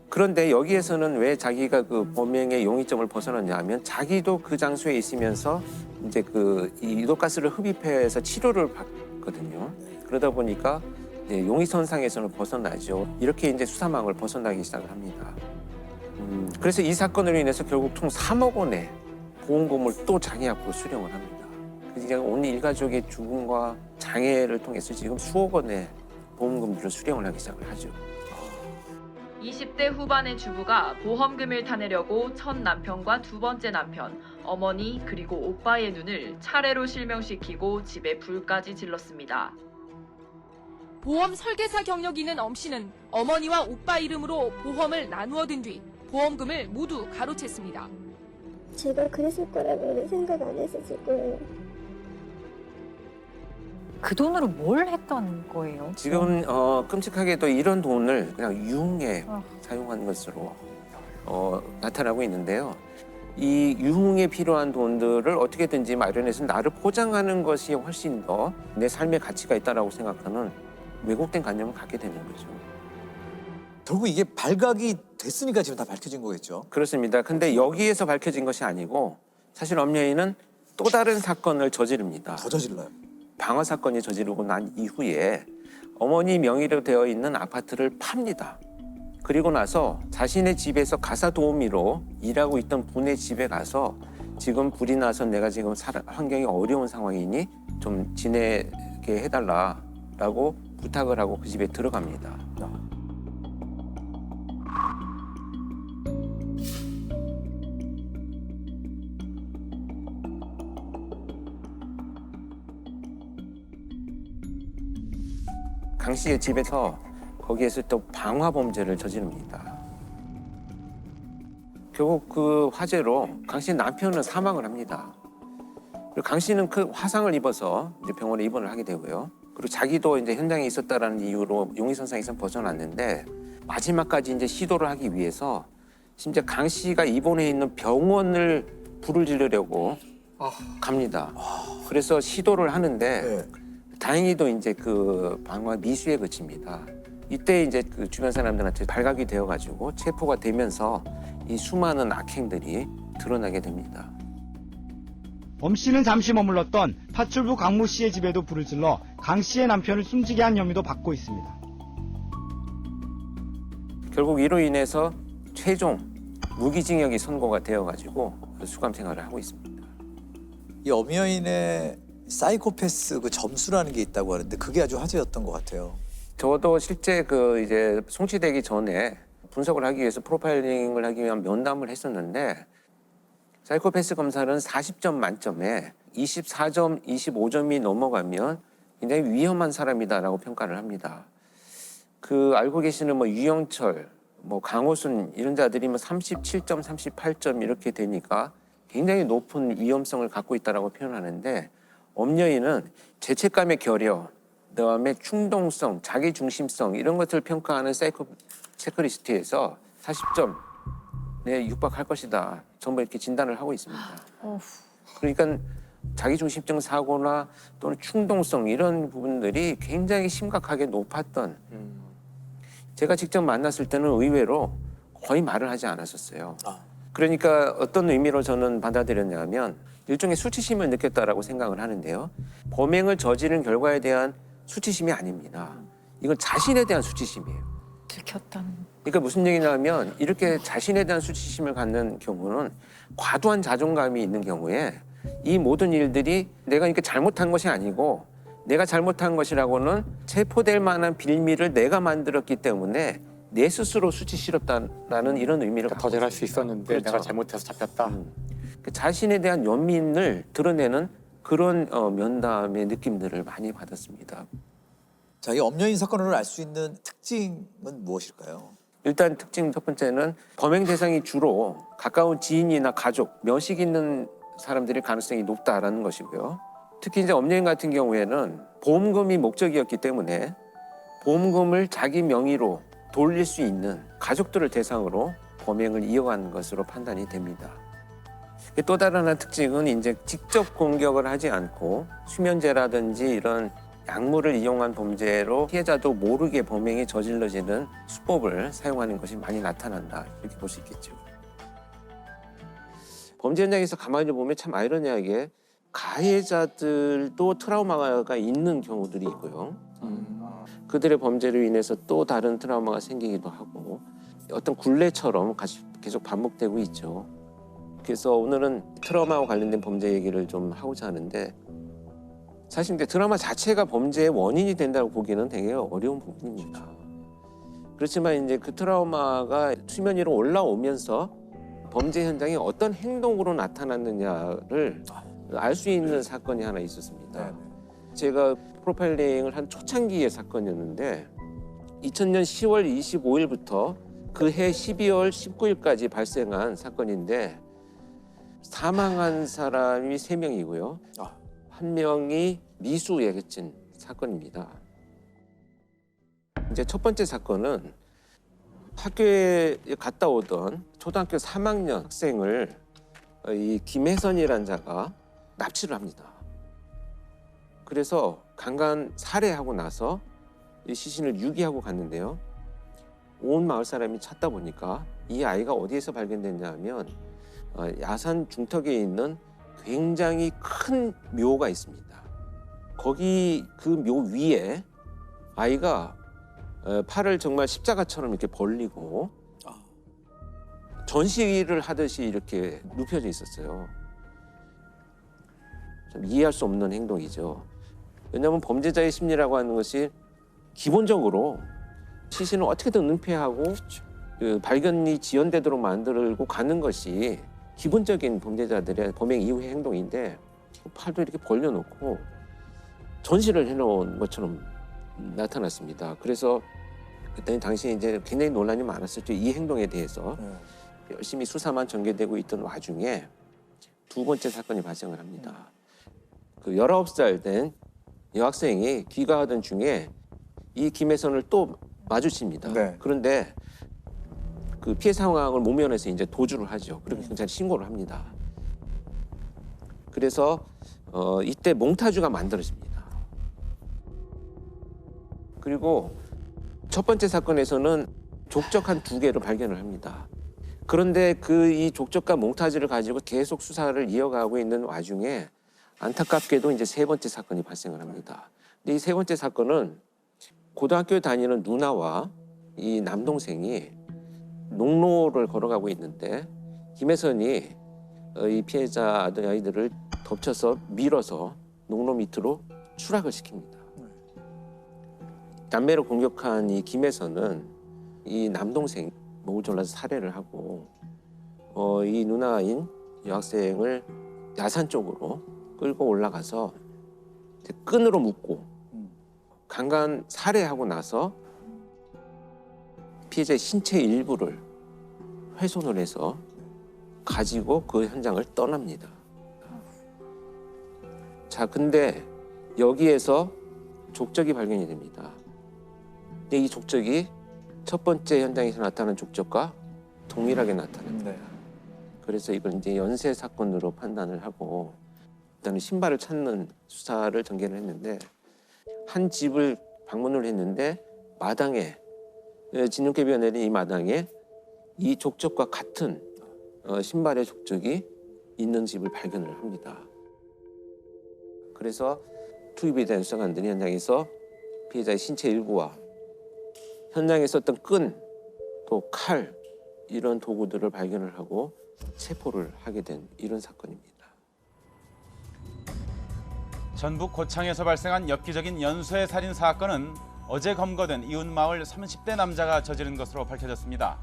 그런데 여기에서는 왜 자기가 그 범행의 용의점을 벗어났냐 하면 자기도 그 장소에 있으면서 이제 이 유독가스를 흡입해서 치료를 받거든요. 그러다 보니까 이제 용의선상에서는 벗어나죠. 이렇게 이제 수사망을 벗어나기 시작을 합니다. 그래서 이 사건으로 인해서 결국 총 3억 원의 보험금을 또 자기 앞으로 수령을 합니다. 그래서 온 일가족의 죽음과 장애를 통해서 지금 수억 원의 보험금들을 수령을 하기 시작을 하죠. 20대 후반의 주부가 보험금을 타내려고 첫 남편과 두 번째 남편, 어머니 그리고 오빠의 눈을 차례로 실명시키고 집에 불까지 질렀습니다. 보험 설계사 경력이 있는 엄 씨는 어머니와 오빠 이름으로 보험을 나누어 든 뒤 보험금을 모두 가로챘습니다. 제가 그랬을 거라고는 생각 안 했었을 거예요. 그 돈으로 뭘 했던 거예요? 지금 끔찍하게도 이런 돈을 그냥 유흥에 사용한 것으로 나타나고 있는데요. 이 유흥에 필요한 돈들을 어떻게든지 마련해서 나를 포장하는 것이 훨씬 더 내 삶의 가치가 있다라고 생각하는 왜곡된 관념을 갖게 되는 거죠. 결국 이게 발각이 됐으니까 지금 다 밝혀진 거겠죠? 그렇습니다. 근데 여기에서 밝혀진 것이 아니고 사실 엄여인은 또 다른 사건을 저지릅니다. 더 저질러요? 방화 사건이 저지르고 난 이후에 어머니 명의로 되어 있는 아파트를 팝니다. 그리고 나서 자신의 집에서 가사 도우미로 일하고 있던 분의 집에 가서 지금 불이 나서 내가 지금 환경이 어려운 상황이니 좀 지내게 해달라라고 부탁을 하고 그 집에 들어갑니다. 강 씨의 집에서 거기에서 또 방화 범죄를 저지릅니다. 결국 그 화재로 강 씨 남편은 사망을 합니다. 그리고 강 씨는 그 화상을 입어서 이제 병원에 입원을 하게 되고요. 그리고 자기도 이제 현장에 있었다라는 이유로 용의선상에서 벗어났는데 마지막까지 이제 시도를 하기 위해서 심지어 강 씨가 입원해 있는 병원을 불을 지르려고 갑니다. 그래서 시도를 하는데 다행히도 이제 그 방화 미수에 그칩니다. 이때 이제 그 주변 사람들한테 발각이 되어가지고 체포가 되면서 이 수많은 악행들이 드러나게 됩니다. 엄 씨는 잠시 머물렀던 파출부 강모 씨의 집에도 불을 질러 강 씨의 남편을 숨지게 한 혐의도 받고 있습니다. 결국 이로 인해서 최종 무기징역이 선고가 되어가지고 수감 생활을 하고 있습니다. 이 엄여인의 사이코패스 그 점수라는 게 있다고 하는데 그게 아주 화제였던 것 같아요. 저도 실제 그 이제 송치되기 전에 분석을 하기 위해서 프로파일링을 하기 위한 면담을 했었는데 사이코패스 검사는 40점 만점에 24점, 25점이 넘어가면 굉장히 위험한 사람이다라고 평가를 합니다. 그 알고 계시는 뭐 유영철, 뭐 강호순 이런 자들이 뭐 37점, 38점 이렇게 되니까 굉장히 높은 위험성을 갖고 있다라고 표현하는데 엄여인은 죄책감의 결여, 그다음에 충동성, 자기중심성 이런 것들을 평가하는 사이코 체크리스트에서 40점에 육박할 것이다. 전부 이렇게 진단을 하고 있습니다. 그러니까 자기중심적 사고나 또는 충동성 이런 부분들이 굉장히 심각하게 높았던 제가 직접 만났을 때는 의외로 거의 말을 하지 않았었어요. 그러니까 어떤 의미로 저는 받아들였냐면 일종의 수치심을 느꼈다라고 생각을 하는데요. 범행을 저지른 결과에 대한 수치심이 아닙니다. 이건 자신에 대한 수치심이에요. 들켰다는. 그러니까 무슨 얘기냐면 이렇게 자신에 대한 수치심을 갖는 경우는 과도한 자존감이 있는 경우에 이 모든 일들이 내가 이렇게 잘못한 것이 아니고 내가 잘못한 것이라고는 체포될 만한 빌미를 내가 만들었기 때문에 내 스스로 수치스럽다라는 이런 의미를 더 잘할 수 있었는데 그렇죠. 내가 잘못해서 잡혔다. 자신에 대한 연민을 드러내는 그런 면담의 느낌들을 많이 받았습니다. 자, 이 엄연인 사건으로 알 수 있는 특징은 무엇일까요? 일단 특징 첫 번째는 범행 대상이 주로 가까운 지인이나 가족, 면식 있는 사람들일 가능성이 높다라는 것이고요. 특히 이제 엄연인 같은 경우에는 보험금이 목적이었기 때문에 보험금을 자기 명의로 돌릴 수 있는 가족들을 대상으로 범행을 이어간 것으로 판단이 됩니다. 또 다른 하나 특징은 이제 직접 공격을 하지 않고 수면제라든지 이런 약물을 이용한 범죄로 피해자도 모르게 범행이 저질러지는 수법을 사용하는 것이 많이 나타난다, 이렇게 볼 수 있겠죠. 범죄 현장에서 가만히 보면 참 아이러니하게 가해자들도 트라우마가 있는 경우들이 있고요. 그들의 범죄로 인해서 또 다른 트라우마가 생기기도 하고 어떤 굴레처럼 계속 반복되고 있죠. 그래서 오늘은 트라우마와 관련된 범죄 얘기를 좀 하고자 하는데, 사실 근데 드라마 자체가 범죄의 원인이 된다고 보기는 되게 어려운 부분입니다. 그렇지만 이제 그 트라우마가 수면 위로 올라오면서 범죄 현장에 어떤 행동으로 나타났느냐를 알 수 있는 사건이 하나 있었습니다. 제가 프로파일링을 한 초창기의 사건이었는데 2000년 10월 25일부터 그해 12월 19일까지 발생한 사건인데 사망한 사람이 3명이고요. 한 명이 미수예진 사건입니다. 이제 첫 번째 사건은 학교에 갔다 오던 초등학교 3학년 학생을 이 김혜선이라는 자가 납치를 합니다. 그래서 강간 살해하고 나서 이 시신을 유기하고 갔는데요. 온 마을 사람이 찾다 보니까 이 아이가 어디에서 발견됐냐 하면 야산 중턱에 있는 굉장히 큰 묘가 있습니다. 거기 그 묘 위에 아이가 팔을 정말 십자가처럼 이렇게 벌리고 전시를 하듯이 이렇게 눕혀져 있었어요. 좀 이해할 수 없는 행동이죠. 왜냐하면 범죄자의 심리라고 하는 것이 기본적으로 시신을 어떻게든 은폐하고 그 발견이 지연되도록 만들고 가는 것이 기본적인 범죄자들의 범행 이후의 행동인데 팔도 이렇게 벌려놓고 전시를 해놓은 것처럼 나타났습니다. 그래서 그때 당시에 이제 굉장히 논란이 많았었죠. 이 행동에 대해서 열심히 수사만 전개되고 있던 와중에 두 번째 사건이 발생을 합니다. 그 19살 된 여학생이 귀가하던 중에 이 김혜선을 또 마주칩니다. 그런데 그 피해 상황을 모면해서 이제 도주를 하죠. 그리고 경찰에 신고를 합니다. 그래서 이때 몽타주가 만들어집니다. 그리고 첫 번째 사건에서는 족적 한 2개를 발견을 합니다. 그런데 이 족적과 몽타주를 가지고 계속 수사를 이어가고 있는 와중에 안타깝게도 이제 세 번째 사건이 발생을 합니다. 근데 이 세 번째 사건은 고등학교에 다니는 누나와 이 남동생이 농로를 걸어가고 있는데 김혜선이 이 피해자 아이들을 덮쳐서 밀어서 농로 밑으로 추락을 시킵니다. 남매로 공격한 이 김혜선은 이 남동생 목을 졸라서 살해를 하고 이 누나인 여학생을 야산 쪽으로 끌고 올라가서 끈으로 묶고 강간 살해하고 나서 피해자의 신체 일부를 훼손을 해서 가지고 그 현장을 떠납니다. 자, 근데 여기에서 족적이 발견이 됩니다. 근데 이 족적이 첫 번째 현장에서 나타난 족적과 동일하게 나타납니다. 그래서 이걸 이제 연쇄 사건으로 판단을 하고 일단은 신발을 찾는 수사를 전개를 했는데 한 집을 방문을 했는데 마당에 진흙개비가 내린 이 마당에 이 족적과 같은 신발의 족적이 있는 집을 발견을 합니다. 그래서 투입이 된 수사관들이 현장에서 피해자의 신체 일부와 현장에 썼던 끈, 또 칼 이런 도구들을 발견을 하고 체포를 하게 된 이런 사건입니다. 전북 고창에서 발생한 엽기적인 연쇄 살인 사건은 어제 검거된 이웃마을 30대 남자가 저지른 것으로 밝혀졌습니다.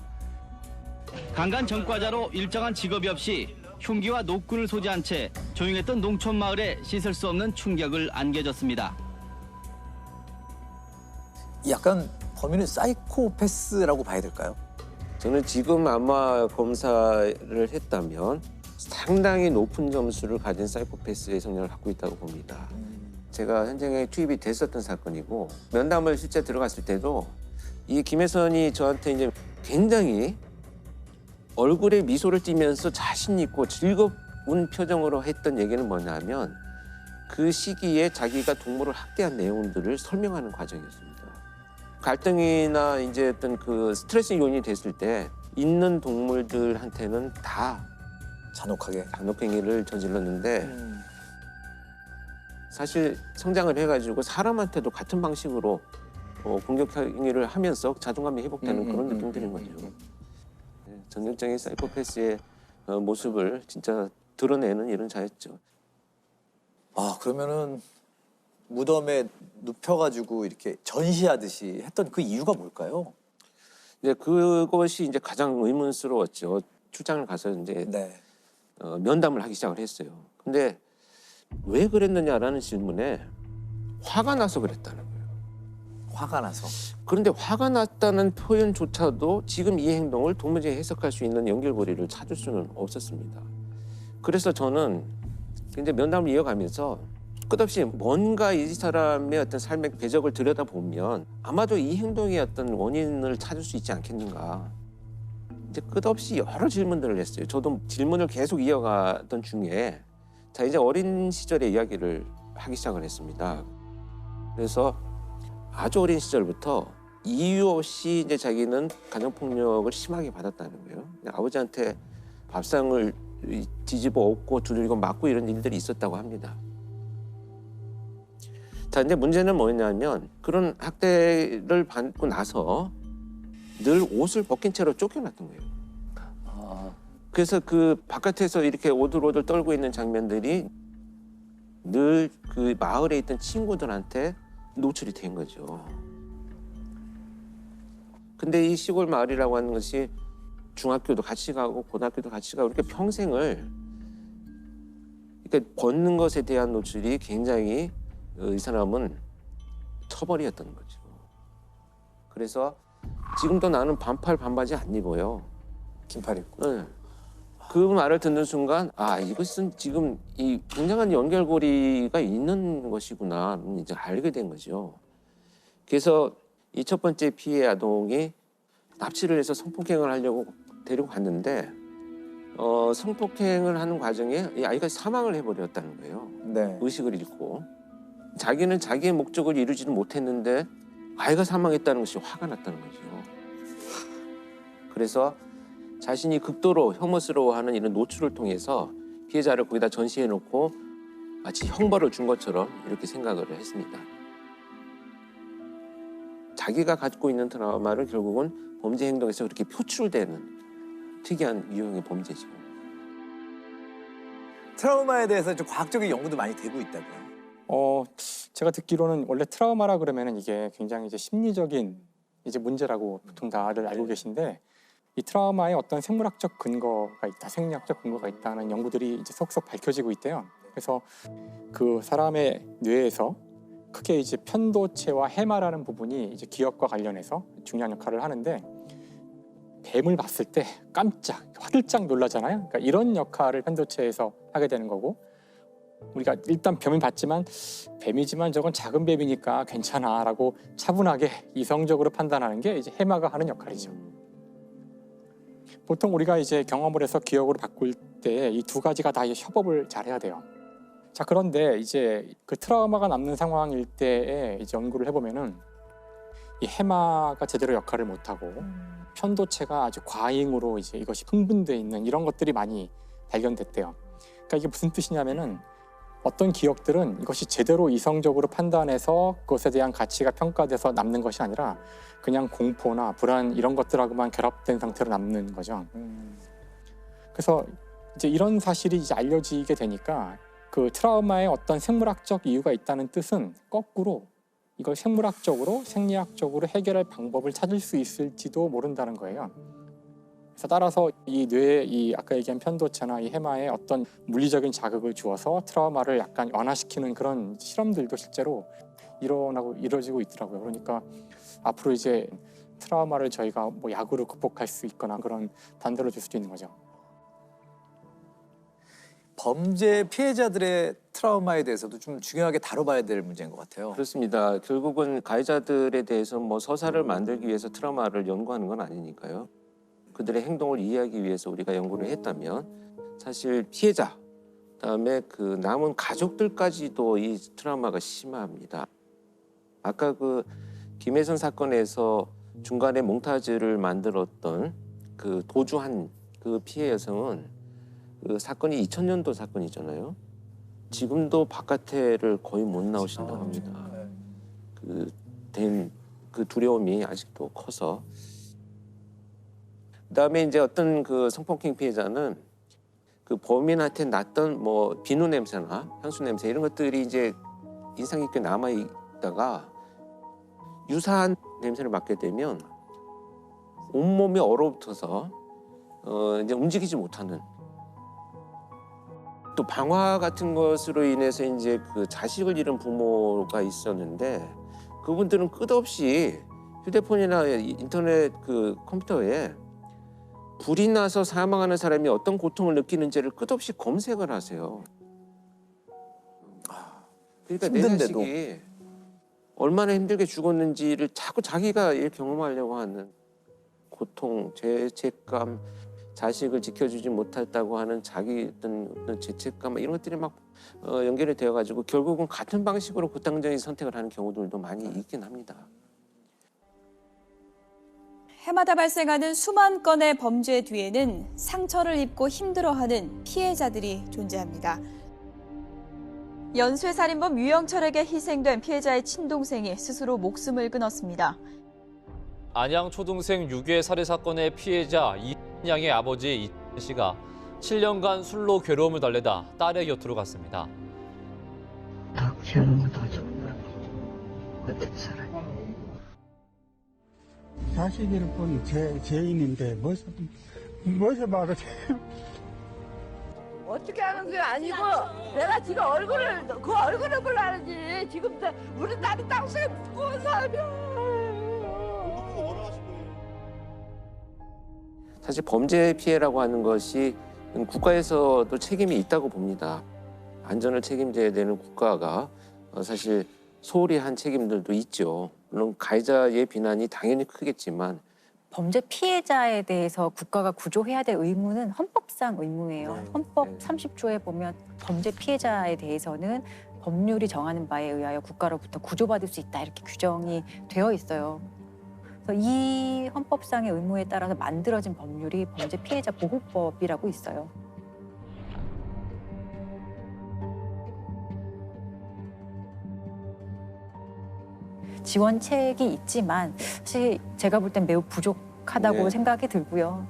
강간 전과자로 일정한 직업이 없이 흉기와 노끈을 소지한 채 조용했던 농촌 마을에 씻을 수 없는 충격을 안겨줬습니다. 약간 범인은 사이코패스라고 봐야 될까요? 저는 지금 아마 검사를 했다면 상당히 높은 점수를 가진 사이코패스의 성향을 갖고 있다고 봅니다. 제가 현장에 투입이 됐었던 사건이고 면담을 실제 들어갔을 때도 이 김혜선이 저한테 이제 굉장히 얼굴에 미소를 띠면서 자신 있고 즐거운 표정으로 했던 얘기는 뭐냐면 그 시기에 자기가 동물을 학대한 내용들을 설명하는 과정이었습니다. 갈등이나 이제 어떤 그 스트레스 요인이 됐을 때 있는 동물들한테는 다 잔혹행위를 저질렀는데 사실 성장을 해가지고 사람한테도 같은 방식으로 공격 행위를 하면서 자존감이 회복되는 그런 느낌들인 거죠. 전형적인 사이코패스의 모습을 진짜 드러내는 이런 자였죠. 아, 그러면은 무덤에 눕혀가지고 이렇게 전시하듯이 했던 그 이유가 뭘까요? 네, 그것이 이제 가장 의문스러웠죠. 출장을 가서 이제 면담을 하기 시작을 했어요. 근데 왜 그랬느냐라는 질문에 화가 나서 그랬다는 거예요. 화가 나서. 그런데 화가 났다는 표현조차도 지금 이 행동을 도무지 해석할 수 있는 연결고리를 찾을 수는 없었습니다. 그래서 저는 이제 면담을 이어가면서 끝없이 뭔가 이 사람의 어떤 삶의 궤적을 들여다보면 아마도 이 행동의 어떤 원인을 찾을 수 있지 않겠는가. 이제 끝없이 여러 질문들을 했어요. 저도 질문을 계속 이어가던 중에 자 이제 어린 시절의 이야기를 하기 시작을 했습니다. 그래서 아주 어린 시절부터 이유 없이 이제 자기는 가정폭력을 심하게 받았다는 거예요. 아버지한테 밥상을 뒤집어 엎고 두들기고 맞고 이런 일들이 있었다고 합니다. 자, 이제 문제는 뭐냐면 그런 학대를 받고 나서 늘 옷을 벗긴 채로 쫓겨났던 거예요. 그래서 그 바깥에서 이렇게 오들오들 떨고 있는 장면들이 늘 그 마을에 있던 친구들한테 노출이 된 거죠. 근데 이 시골 마을이라고 하는 것이 중학교도 같이 가고 고등학교도 같이 가고 이렇게 평생을 이렇게 벗는 것에 대한 노출이 굉장히 이 사람은 처벌이었던 거죠. 그래서 지금도 나는 반팔 반바지 안 입어요. 긴팔 입고. 네. 그 말을 듣는 순간 아 이것은 지금 이 굉장한 연결고리가 있는 것이구나 이제 알게 된 거죠. 그래서 이 첫 번째 피해 아동이 납치를 해서 성폭행을 하려고 데리고 갔는데 성폭행을 하는 과정에 이 아이가 사망을 해버렸다는 거예요. 네. 의식을 잃고 자기는 자기의 목적을 이루지는 못했는데 아이가 사망했다는 것이 화가 났다는 거죠. 그래서 자신이 극도로 혐오스러워하는 이런 노출을 통해서 피해자를 거기다 전시해놓고 마치 형벌을 준 것처럼 이렇게 생각을 했습니다. 자기가 갖고 있는 트라우마를 결국은 범죄 행동에서 그렇게 표출되는 특이한 유형의 범죄죠. 트라우마에 대해서 좀 과학적인 연구도 많이 되고 있다고요? 제가 듣기로는 원래 트라우마라 그러면은 이게 굉장히 이제 심리적인 이제 문제라고 보통 다들 알고 계신데 이 트라우마에 어떤 생물학적 근거가 있다, 생리학적 근거가 있다는 연구들이 이제 속속 밝혀지고 있대요. 그래서 그 사람의 뇌에서 크게 이제 편도체와 해마라는 부분이 이제 기억과 관련해서 중요한 역할을 하는데 뱀을 봤을 때 깜짝, 화들짝 놀라잖아요. 그러니까 이런 역할을 편도체에서 하게 되는 거고 우리가 일단 뱀을 봤지만 뱀이지만 저건 작은 뱀이니까 괜찮아라고 차분하게 이성적으로 판단하는 게 이제 해마가 하는 역할이죠. 보통 우리가 이제 경험을 해서 기억으로 바꿀 때 이 두 가지가 다 협업을 잘 해야 돼요. 자, 그런데 이제 그 트라우마가 남는 상황일 때에 이제 연구를 해보면은 이 해마가 제대로 역할을 못하고 편도체가 아주 과잉으로 이제 이것이 흥분돼 있는 이런 것들이 많이 발견됐대요. 그러니까 이게 무슨 뜻이냐면은 어떤 기억들은 이것이 제대로 이성적으로 판단해서 그것에 대한 가치가 평가돼서 남는 것이 아니라 그냥 공포나 불안 이런 것들하고만 결합된 상태로 남는 거죠. 그래서 이제 이런 사실이 이제 알려지게 되니까 그 트라우마에 어떤 생물학적 이유가 있다는 뜻은 거꾸로 이걸 생물학적으로 생리학적으로 해결할 방법을 찾을 수 있을지도 모른다는 거예요. 그래서 따라서 이 뇌에 이 아까 얘기한 편도체나 이 해마에 어떤 물리적인 자극을 주어서 트라우마를 약간 완화시키는 그런 실험들도 실제로 이루어지고 있더라고요. 그러니까 앞으로 이제 트라우마를 저희가 뭐 약으로 극복할 수 있거나 그런 단서를 줄 수도 있는 거죠. 범죄 피해자들의 트라우마에 대해서도 좀 중요하게 다뤄봐야 될 문제인 것 같아요. 그렇습니다. 결국은 가해자들에 대해서 뭐 서사를 만들기 위해서 트라우마를 연구하는 건 아니니까요. 그들의 행동을 이해하기 위해서 우리가 연구를 했다면 사실 피해자, 그다음에 그 남은 가족들까지도 이 트라우마가 심합니다. 아까 그 김혜선 사건에서 중간에 몽타주를 만들었던 그 도주한 그 피해 여성은 그 사건이 2000년도 사건이잖아요. 지금도 바깥에를 거의 못 나오신다고 합니다. 그 두려움이 아직도 커서. 그다음에 이제 어떤 그 성폭행 피해자는 그 범인한테 났던 뭐 비누 냄새나 향수 냄새 이런 것들이 이제 인상 깊게 남아 있다가 유사한 냄새를 맡게 되면 온몸이 얼어붙어서 이제 움직이지 못하는, 또 방화 같은 것으로 인해서 이제 그 자식을 잃은 부모가 있었는데 그분들은 끝없이 휴대폰이나 인터넷 그 컴퓨터에 불이 나서 사망하는 사람이 어떤 고통을 느끼는지를 끝없이 검색을 하세요. 그러니까 내 힘든데도. 자식이 얼마나 힘들게 죽었는지를 자꾸 자기가 경험하려고 하는 고통, 죄책감, 자식을 지켜주지 못했다고 하는 자기 어떤 죄책감 이런 것들이 막 연결이 되어가지고 결국은 같은 방식으로 고통적인 선택을 하는 경우들도 많이 있긴 합니다. 해마다 발생하는 수만 건의 범죄 뒤에는 상처를 입고 힘들어하는 피해자들이 존재합니다. 연쇄살인범 유영철에게 희생된 피해자의 친동생이 스스로 목숨을 끊었습니다. 안양 초등생 유괴 살해 사건의 피해자 이양의 아버지 이천 씨가 7년간 술로 괴로움을 달래다 딸의 곁으로 갔습니다. 다 피하는 것도 정말 어떻게 살아요? 자식을 본 죄인인데 무엇을 말하지? 어떻게 하는 게 아니고 내가 지금 그 얼굴을 보려는지 지금 우리 딸이 땅속에 묻고 살면. 사실 범죄 피해라고 하는 것이 국가에서도 책임이 있다고 봅니다. 안전을 책임져야 되는 국가가 사실 소홀히 한 책임들도 있죠. 물론 가해자의 비난이 당연히 크겠지만 범죄 피해자에 대해서 국가가 구조해야 될 의무는 헌법상 의무예요. 헌법 30조에 보면 범죄 피해자에 대해서는 법률이 정하는 바에 의하여 국가로부터 구조받을 수 있다 이렇게 규정이 되어 있어요. 그래서 이 헌법상의 의무에 따라서 만들어진 법률이 범죄 피해자 보호법이라고 있어요. 지원책이 있지만 사실 제가 볼 땐 매우 부족하다고 생각이 들고요.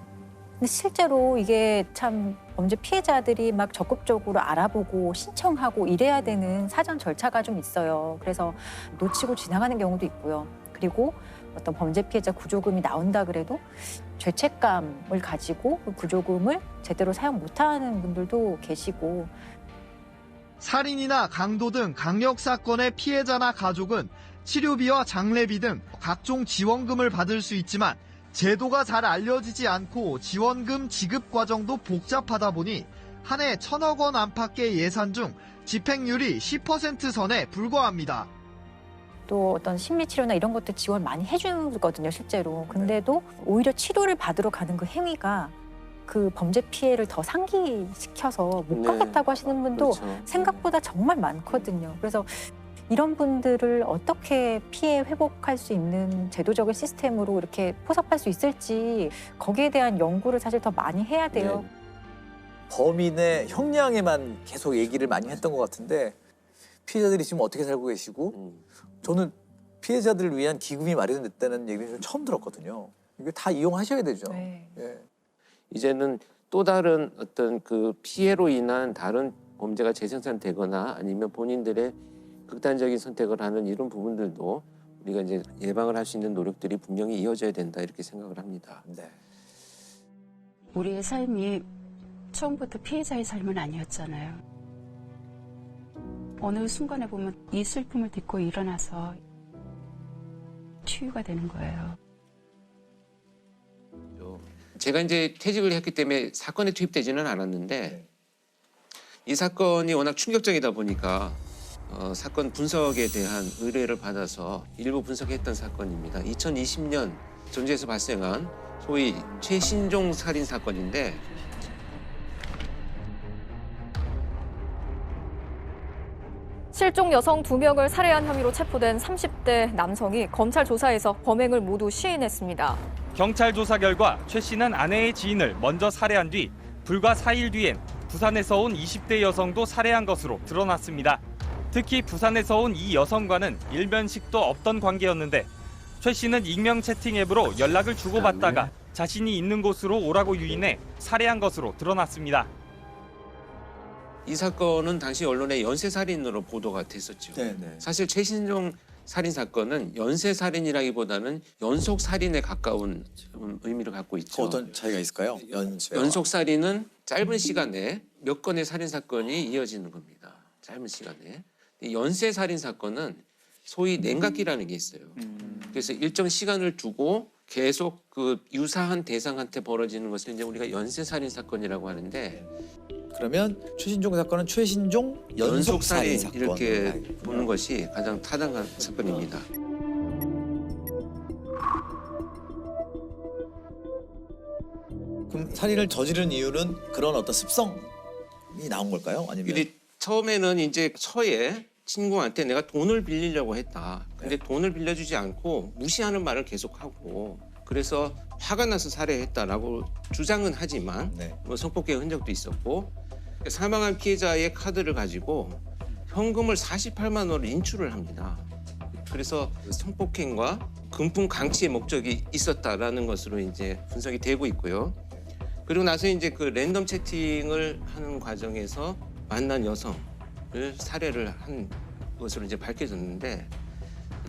근데 실제로 이게 참 범죄 피해자들이 막 적극적으로 알아보고 신청하고 이래야 되는 사전 절차가 좀 있어요. 그래서 놓치고 지나가는 경우도 있고요. 그리고 어떤 범죄 피해자 구조금이 나온다 그래도 죄책감을 가지고 그 구조금을 제대로 사용 못하는 분들도 계시고. 살인이나 강도 등 강력 사건의 피해자나 가족은 치료비와 장례비 등 각종 지원금을 받을 수 있지만 제도가 잘 알려지지 않고 지원금 지급 과정도 복잡하다 보니 한 해 1,000억 원 안팎의 예산 중 집행률이 10% 선에 불과합니다. 또 어떤 심리치료나 이런 것도 지원 많이 해주거든요, 실제로. 근데도 오히려 치료를 받으러 가는 그 행위가 그 범죄 피해를 더 상기시켜서 못 가겠다고 하시는 분도 생각보다 정말 많거든요. 그래서 이런 분들을 어떻게 피해 회복할 수 있는 제도적인 시스템으로 이렇게 포섭할 수 있을지 거기에 대한 연구를 사실 더 많이 해야 돼요. 범인의 형량에만 계속 얘기를 많이 했던 것 같은데 피해자들이 지금 어떻게 살고 계시고 저는 피해자들을 위한 기금이 마련됐다는 얘기를 좀 처음 들었거든요. 이게 다 이용하셔야 되죠. 네. 예. 이제는 또 다른 어떤 그 피해로 인한 다른 범죄가 재생산되거나 아니면 본인들의 극단적인 선택을 하는 이런 부분들도 우리가 이제 예방을 할 수 있는 노력들이 분명히 이어져야 된다 이렇게 생각을 합니다. 네. 우리의 삶이 처음부터 피해자의 삶은 아니었잖아요. 어느 순간에 보면 이 슬픔을 딛고 일어나서 치유가 되는 거예요. 제가 이제 퇴직을 했기 때문에 사건에 투입되지는 않았는데 이 사건이 워낙 충격적이다 보니까 사건 분석에 대한 의뢰를 받아서 일부 분석했던 사건입니다. 2020년 전주에서 발생한 소위 최신종 살인 사건인데 실종 여성 2명을 살해한 혐의로 체포된 30대 남성이 검찰 조사에서 범행을 모두 시인했습니다. 경찰 조사 결과 최 씨는 아내의 지인을 먼저 살해한 뒤 불과 4일 뒤엔 부산에서 온 20대 여성도 살해한 것으로 드러났습니다. 특히 부산에서 온 이 여성과는 일면식도 없던 관계였는데 최 씨는 익명 채팅 앱으로 연락을 주고받다가 자신이 있는 곳으로 오라고 유인해 살해한 것으로 드러났습니다. 이 사건은 당시 언론에 연쇄살인으로 보도가 됐었죠. 네네. 사실 최신종 살인 사건은 연쇄살인이라기보다는 연속살인에 가까운 의미를 갖고 있죠. 어떤 차이가 있을까요? 연속살인은 짧은 시간에 몇 건의 살인 사건이 이어지는 겁니다. 짧은 시간에. 연쇄살인 사건은 소위 냉각기라는 게 있어요. 그래서 일정 시간을 두고 계속 그 유사한 대상한테 벌어지는 것을 이제 우리가 연쇄살인 사건이라고 하는데 그러면 최신종 사건은 최신종 연속살인 사건 이렇게 보는 것이 가장 타당한 사건입니다. 그럼 살인을 저지른 이유는 그런 어떤 습성이 나온 걸까요? 아니면 근데 처음에는 이제 처에 친구한테 내가 돈을 빌리려고 했다. 근데 돈을 빌려주지 않고 무시하는 말을 계속하고 그래서 화가 나서 살해했다라고 주장은 하지만 뭐 성폭행 흔적도 있었고 사망한 피해자의 카드를 가지고 현금을 48만 원을 인출을 합니다. 그래서 성폭행과 금품 강취의 목적이 있었다라는 것으로 이제 분석이 되고 있고요. 그리고 나서 이제 그 랜덤 채팅을 하는 과정에서 만난 여성을 살해를 한 것으로 이제 밝혀졌는데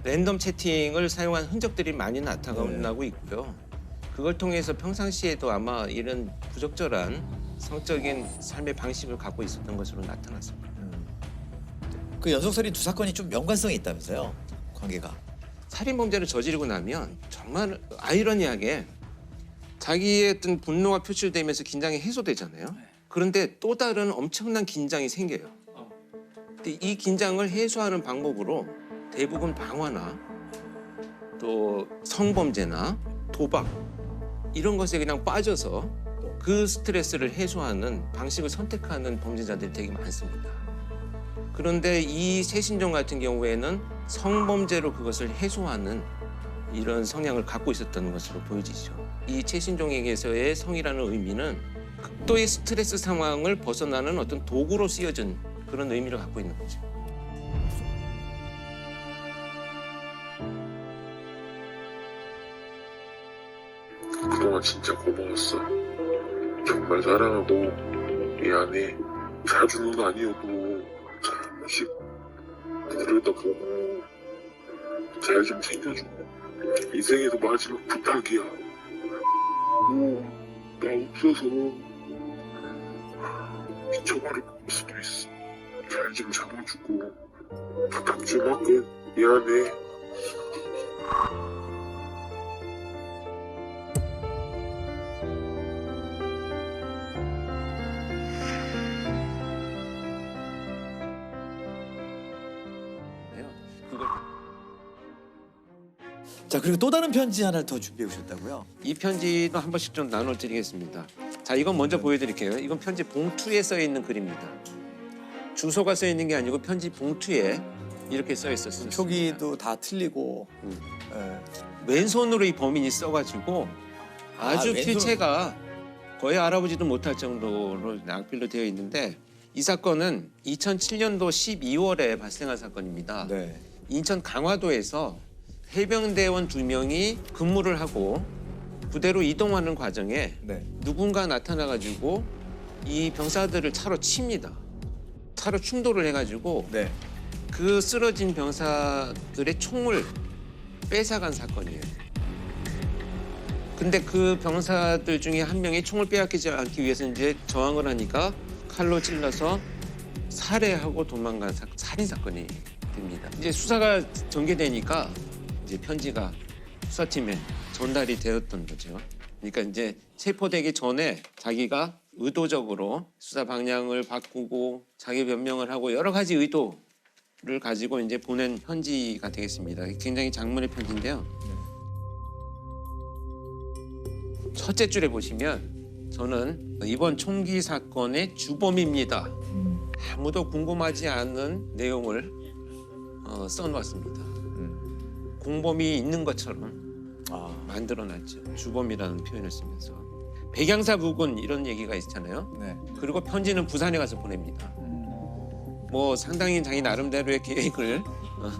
랜덤 채팅을 사용한 흔적들이 많이 나타나고 있고요. 그걸 통해서 평상시에도 아마 이런 부적절한 성적인 삶의 방식을 갖고 있었던 것으로 나타났습니다. 그 연속살인 두 사건이 좀 연관성이 있다면서요? 관계가. 살인 범죄를 저지르고 나면 정말 아이러니하게 자기의 어떤 분노가 표출되면서 긴장이 해소되잖아요. 그런데 또 다른 엄청난 긴장이 생겨요. 근데 이 긴장을 해소하는 방법으로 대부분 방화나 또 성범죄나 도박 이런 것에 그냥 빠져서 그 스트레스를 해소하는 방식을 선택하는 범죄자들이 되게 많습니다. 그런데 이 최신종 같은 경우에는 성범죄로 그것을 해소하는 이런 성향을 갖고 있었던 것으로 보여지죠. 이 최신종에게서의 성이라는 의미는 극도의 스트레스 상황을 벗어나는 어떤 도구로 쓰여진 그런 의미를 갖고 있는 거죠. 그동안 진짜 고마웠어. 정말 사랑하고 미안해. 자주는 아니어도 한 번씩 들여다보고 잘 좀 챙겨줘. 인생에서 마지막 부탁이야. 나 없어서 미쳐버릴 수도 있어. 잘 좀 잡아주고 부탁 좀 할게. 미안해. 자, 그리고 또 다른 편지 하나를 더 준비해 오셨다고요? 이 편지도 한 번씩 좀 나눠드리겠습니다. 자, 이건 먼저 보여드릴게요. 이건 편지 봉투에 써 있는 글입니다. 주소가 써 있는 게 아니고 편지 봉투에 이렇게 써 있었어요. 표기도 다 틀리고. 왼손으로 이 범인이 써가지고 아주 왼손으로. 필체가 거의 알아보지도 못할 정도로 악필로 되어 있는데 이 사건은 2007년도 12월에 발생한 사건입니다. 네. 인천 강화도에서 해병대원 2명이 근무를 하고 부대로 이동하는 과정에 네. 누군가 나타나가지고 이 병사들을 차로 칩니다. 차로 충돌을 해가지고 네. 그 쓰러진 병사들의 총을 뺏어간 사건이에요. 근데 그 병사들 중에 한 명이 총을 빼앗기지 않기 위해서 이제 저항을 하니까 칼로 찔러서 살해하고 도망간 살인 사건이 됩니다. 이제 수사가 전개되니까 이제 편지가 수사팀에 전달이 되었던 거죠. 그러니까 이제 체포되기 전에 자기가 의도적으로 수사 방향을 바꾸고 자기 변명을 하고 여러 가지 의도를 가지고 이제 보낸 편지가 되겠습니다. 굉장히 장문의 편지인데요. 첫째 줄에 보시면 저는 이번 총기 사건의 주범입니다. 아무도 궁금하지 않는 내용을 써놓았습니다. 공범이 있는 것처럼 만들어놨죠. 주범이라는 표현을 쓰면서. 백양사 부근 이런 얘기가 있잖아요. 네. 그리고 편지는 부산에 가서 보냅니다. 뭐 상당히 자기 나름대로의 계획을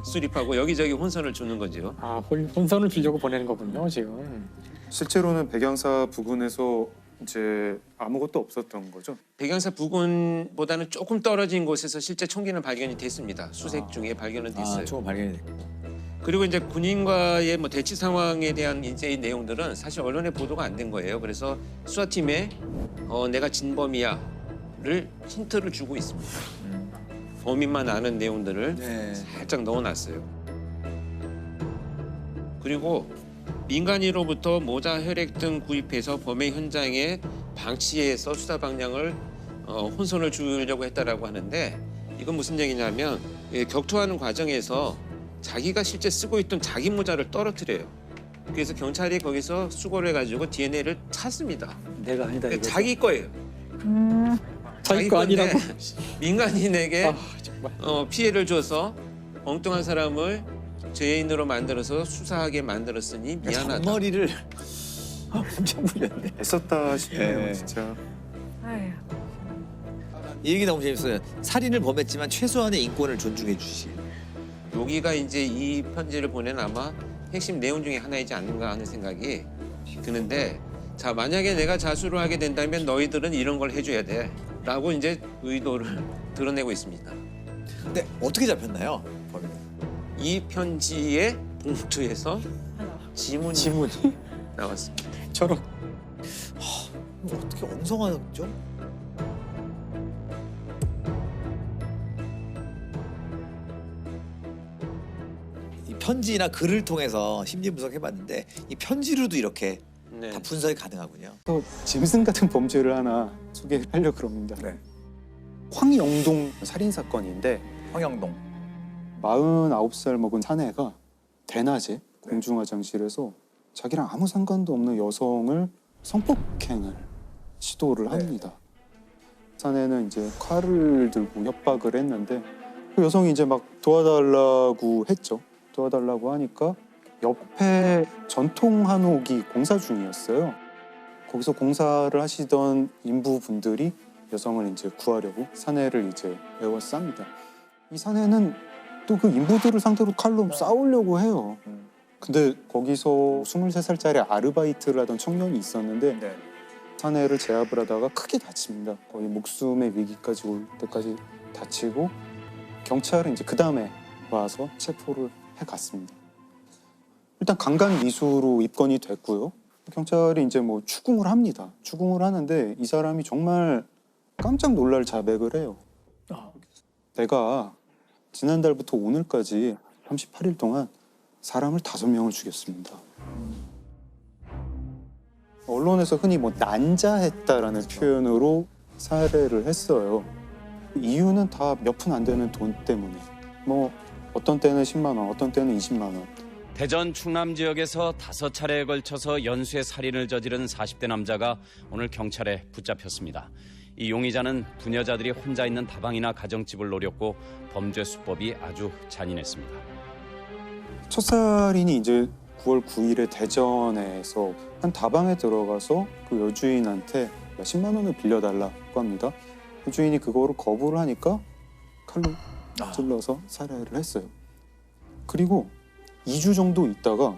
수립하고 여기저기 혼선을 주는 거죠. 아, 혼선을 주려고 보내는 거군요, 지금. 실제로는 백양사 부근에서 이제 아무것도 없었던 거죠? 백양사 부근보다는 조금 떨어진 곳에서 실제 총기는 발견이 됐습니다. 수색 중에 발견은 됐어요. 총 발견이 됐고. 그리고 이제 군인과의 뭐 대치 상황에 대한 이제 이 내용들은 사실 언론에 보도가 안 된 거예요. 그래서 수사팀에 내가 진범이야를 힌트를 주고 있습니다. 범인만 아는 내용들을 살짝 넣어놨어요. 그리고 민간인으로부터 모자, 혈액 등 구입해서 범행 현장에 방치해서 수사 방향을 혼선을 주려고 했다라고 하는데 이건 무슨 얘기냐면 격투하는 과정에서 자기가 실제 쓰고 있던 자기 모자를 떨어뜨려요. 그래서 경찰이 거기서 수거를 해가지고 DNA를 찾습니다. 내가 아니다. 그러니까 자기 거예요. 자기 거 건데 아니라고. 민간인에게 피해를 줘서 엉뚱한 사람을 죄인으로 만들어서 수사하게 만들었으니 미안하다. 머리를 엄청 불렸네. 애썼다 싶네요, 네. 진짜. 이 얘기 너무 재밌어요. 살인을 범했지만 최소한의 인권을 존중해 주시. 여기가 이제 이 편지를 보낸 아마 핵심 내용 중에 하나이지 않는가 하는 생각이 드는데 자 만약에 내가 자수를 하게 된다면 너희들은 이런 걸 해줘야 돼 라고 이제 의도를 드러내고 있습니다. 근데 어떻게 잡혔나요? 이 편지의 봉투에서 지문이 나왔습니다. 저런 이거 어떻게 엉성하죠? 이 편지나 글을 통해서 심리 분석해봤는데 이 편지로도 이렇게 다 분석이 가능하군요. 또 짐승 같은 범죄를 하나 소개하려고 그럽니다. 황영동 살인 사건인데 황영동 49살 먹은 사내가 대낮에 공중화장실에서 자기랑 아무 상관도 없는 여성을 성폭행을 시도를 합니다. 사내는 이제 칼을 들고 협박을 했는데 그 여성이 이제 막 도와달라고 했죠. 도와달라고 하니까 옆에 전통 한옥이 공사 중이었어요. 거기서 공사를 하시던 인부분들이 여성을 이제 구하려고 사내를 이제 에워쌉니다. 이 사내는 또 그 인부들을 상대로 칼로 싸우려고 해요. 근데 거기서 23살짜리 아르바이트를 하던 청년이 있었는데 사내를 제압을 하다가 크게 다칩니다. 거의 목숨의 위기까지 올 때까지 다치고 경찰은 이제 그 다음에 와서 체포를 해갔습니다. 일단 강간 미수로 입건이 됐고요. 경찰이 이제 뭐 추궁을 합니다. 추궁을 하는데 이 사람이 정말 깜짝 놀랄 자백을 해요. 내가 지난달부터 오늘까지 38일 동안 사람을 5명을 죽였습니다. 언론에서 흔히 뭐 난자했다라는 표현으로 살해를 했어요. 이유는 다 몇 푼 안 되는 돈 때문에. 뭐 어떤 때는 10만 원, 어떤 때는 20만 원. 대전 충남 지역에서 5차례에 걸쳐서 연쇄 살인을 저지른 40대 남자가 오늘 경찰에 붙잡혔습니다. 이 용의자는 부녀자들이 혼자 있는 다방이나 가정집을 노렸고 범죄 수법이 아주 잔인했습니다. 첫 살인이 이제 9월 9일에 대전에서 한 다방에 들어가서 그 여주인한테 10만 원을 빌려달라고 합니다. 그 주인이 그거를 거부를 하니까 칼로 찔러서 살해를 했어요. 그리고 2주 정도 있다가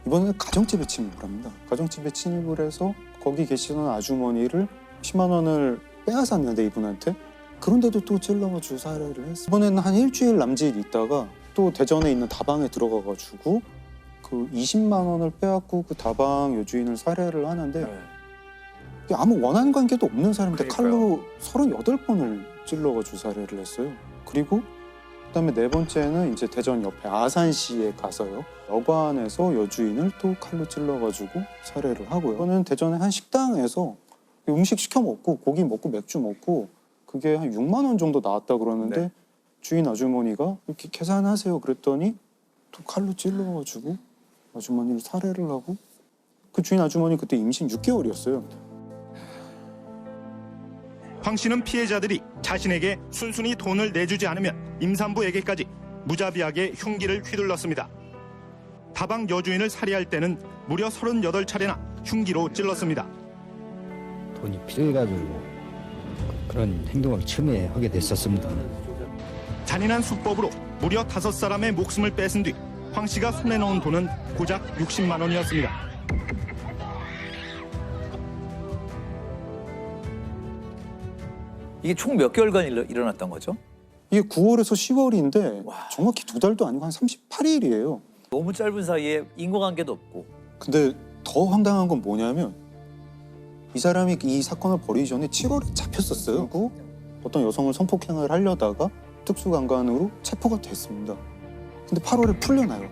이번에는 가정집에 침입을 합니다. 가정집에 침입을 해서 거기 계시던 아주머니를 10만 원을 빼앗았는데 이분한테 그런데도 또 찔러가지고 살해를 했어요. 이번에는 한 일주일 남짓 있다가 또 대전에 있는 다방에 들어가가지고 그 20만 원을 빼앗고 그 다방 여주인을 살해를 하는데 아무 원한 관계도 없는 사람인데 칼로 38번을 찔러가지고 살해를 했어요. 그리고 그다음에 네 번째는 이제 대전 옆에 아산시에 가서요. 여관에서 여주인을 또 칼로 찔러가지고 살해를 하고요. 이거는 대전의 한 식당에서 음식 시켜 먹고 고기 먹고 맥주 먹고 그게 한 6만 원 정도 나왔다 그러는데 네. 주인 아주머니가 이렇게 계산하세요 그랬더니 또 칼로 찔러가지고 아주머니를 살해를 하고 그 주인 아주머니 그때 임신 6개월이었어요. 황 씨는 피해자들이 자신에게 순순히 돈을 내주지 않으면 임산부에게까지 무자비하게 흉기를 휘둘렀습니다. 다방 여주인을 살해할 때는 무려 38차례나 흉기로 찔렀습니다. 돈이 필요해가지고 그런 행동을 처음에 하게 됐었습니다. 잔인한 수법으로 무려 5사람의 목숨을 뺏은 뒤 황 씨가 손에 넣은 돈은 고작 60만 원이었습니다. 이게 총 몇 개월간 일어났던 거죠? 이게 9월에서 10월인데 정확히 2달도 아니고 한 38일이에요. 너무 짧은 사이에 인과관계도 없고. 근데 더 황당한 건 뭐냐면 이 사람이 이 사건을 벌이기 전에 7월에 잡혔었어요. 그리고 어떤 여성을 성폭행을 하려다가 특수강간으로 체포가 됐습니다. 근데 8월에 풀려나요.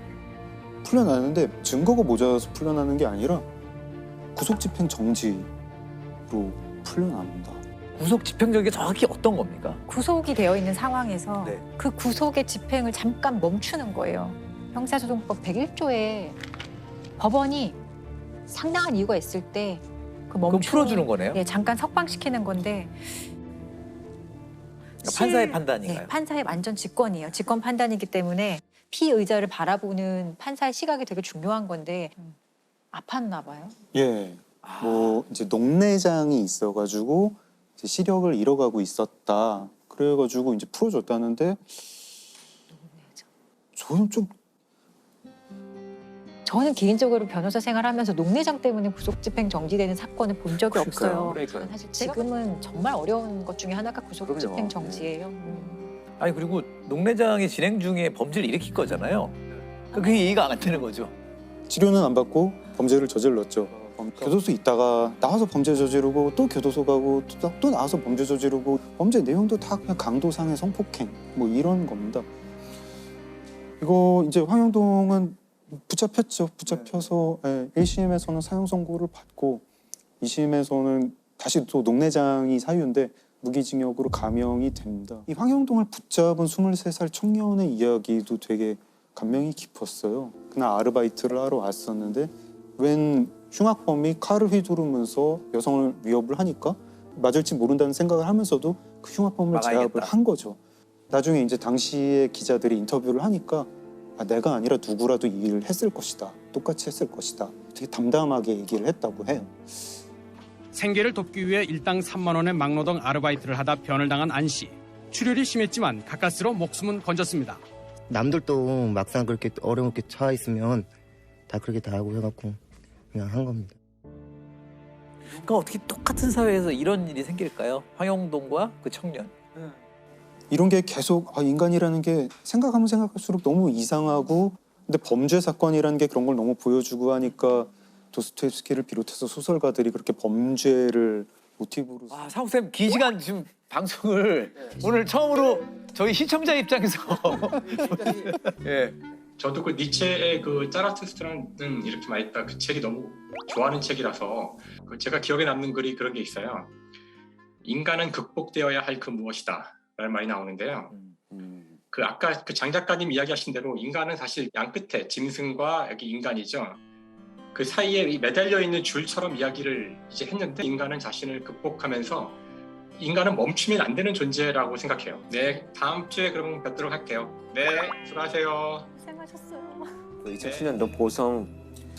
풀려나는데 증거가 모자라서 풀려나는 게 아니라 구속집행 정지로 풀려납니다. 구속 집행정지가 정확히 어떤 겁니까? 구속이 되어 있는 상황에서 네. 그 구속의 집행을 잠깐 멈추는 거예요. 형사소송법 101조에 법원이 상당한 이유가 있을 때 그 그럼 풀어주는 거네요? 네, 잠깐 석방시키는 건데 그러니까 판사의 판단인가요? 네, 판사의 완전 직권이에요. 직권 판단이기 때문에 피의자를 바라보는 판사의 시각이 되게 중요한 건데 아팠나 봐요. 예, 뭐 이제 녹내장이 있어가지고 이제 시력을 잃어가고 있었다. 그래가지고 이제 풀어줬다는데 저는 개인적으로 변호사 생활하면서 녹내장 때문에 구속집행 정지되는 사건을 본 적이 없어요. 그러니까요. 사실 지금은 정말 어려운 것 중에 하나가 구속집행 정지예요. 아니 그리고 녹내장이 진행 중에 범죄를 일으킬 거잖아요. 그게 이해가 안 되는 거죠. 치료는 안 받고 범죄를 저질렀죠. 교도소 있다가 나와서 범죄 저지르고 또 교도소 가고 또 나와서 범죄 저지르고 범죄 내용도 다 그냥 강도상의 성폭행 뭐 이런 겁니다. 이거 이제 황영동은 붙잡혔죠. 붙잡혀서 1심에서는 사형 선고를 받고 2심에서는 다시 또 녹내장이 사유인데 무기징역으로 감형이 됩니다. 이 황영동을 붙잡은 23살 청년의 이야기도 되게 감명이 깊었어요. 그날 아르바이트를 하러 왔었는데 웬 흉악범이 칼을 휘두르면서 여성을 위협을 하니까 맞을지 모른다는 생각을 하면서도 그 흉악범을 제압을 한 거죠. 나중에 이제 당시에 기자들이 인터뷰를 하니까 내가 아니라 누구라도 이 일을 했을 것이다. 똑같이 했을 것이다. 되게 담담하게 얘기를 했다고 해요. 생계를 돕기 위해 일당 3만 원의 막노동 아르바이트를 하다 변을 당한 안 씨. 출혈이 심했지만 가까스로 목숨은 건졌습니다. 남들도 막상 그렇게 어렵게 처해 있으면 다 그렇게 다 하고 해갖고 그냥 한 겁니다. 그러니까 어떻게 똑같은 사회에서 이런 일이 생길까요? 황영동과 그 청년. 이런 게 계속 인간이라는 게 생각하면 생각할수록 너무 이상하고 근데 범죄 사건이라는 게 그런 걸 너무 보여주고 하니까 도스토옙스키를 비롯해서 소설가들이 그렇게 범죄를 모티브로 상욱쌤 긴 시간 지금 방송을 오늘 처음으로 저희 시청자 입장에서 예. 저도 그 니체의 그 짜라투스트라는 이렇게 말했다 그 책이 너무 좋아하는 책이라서 제가 기억에 남는 글이 그런 게 있어요. 인간은 극복되어야 할 그 무엇이다 라는 말이 나오는데요. 그 아까 그 장 작가님 이야기하신 대로 인간은 사실 양 끝에 짐승과 여기 인간이죠. 그 사이에 매달려 있는 줄처럼 이야기를 이제 했는데 인간은 자신을 극복하면서 인간은 멈추면 안 되는 존재라고 생각해요. 네, 다음 주에 그럼 뵙도록 할게요. 네, 수고하세요. 고생하셨어요. 2007년도 보성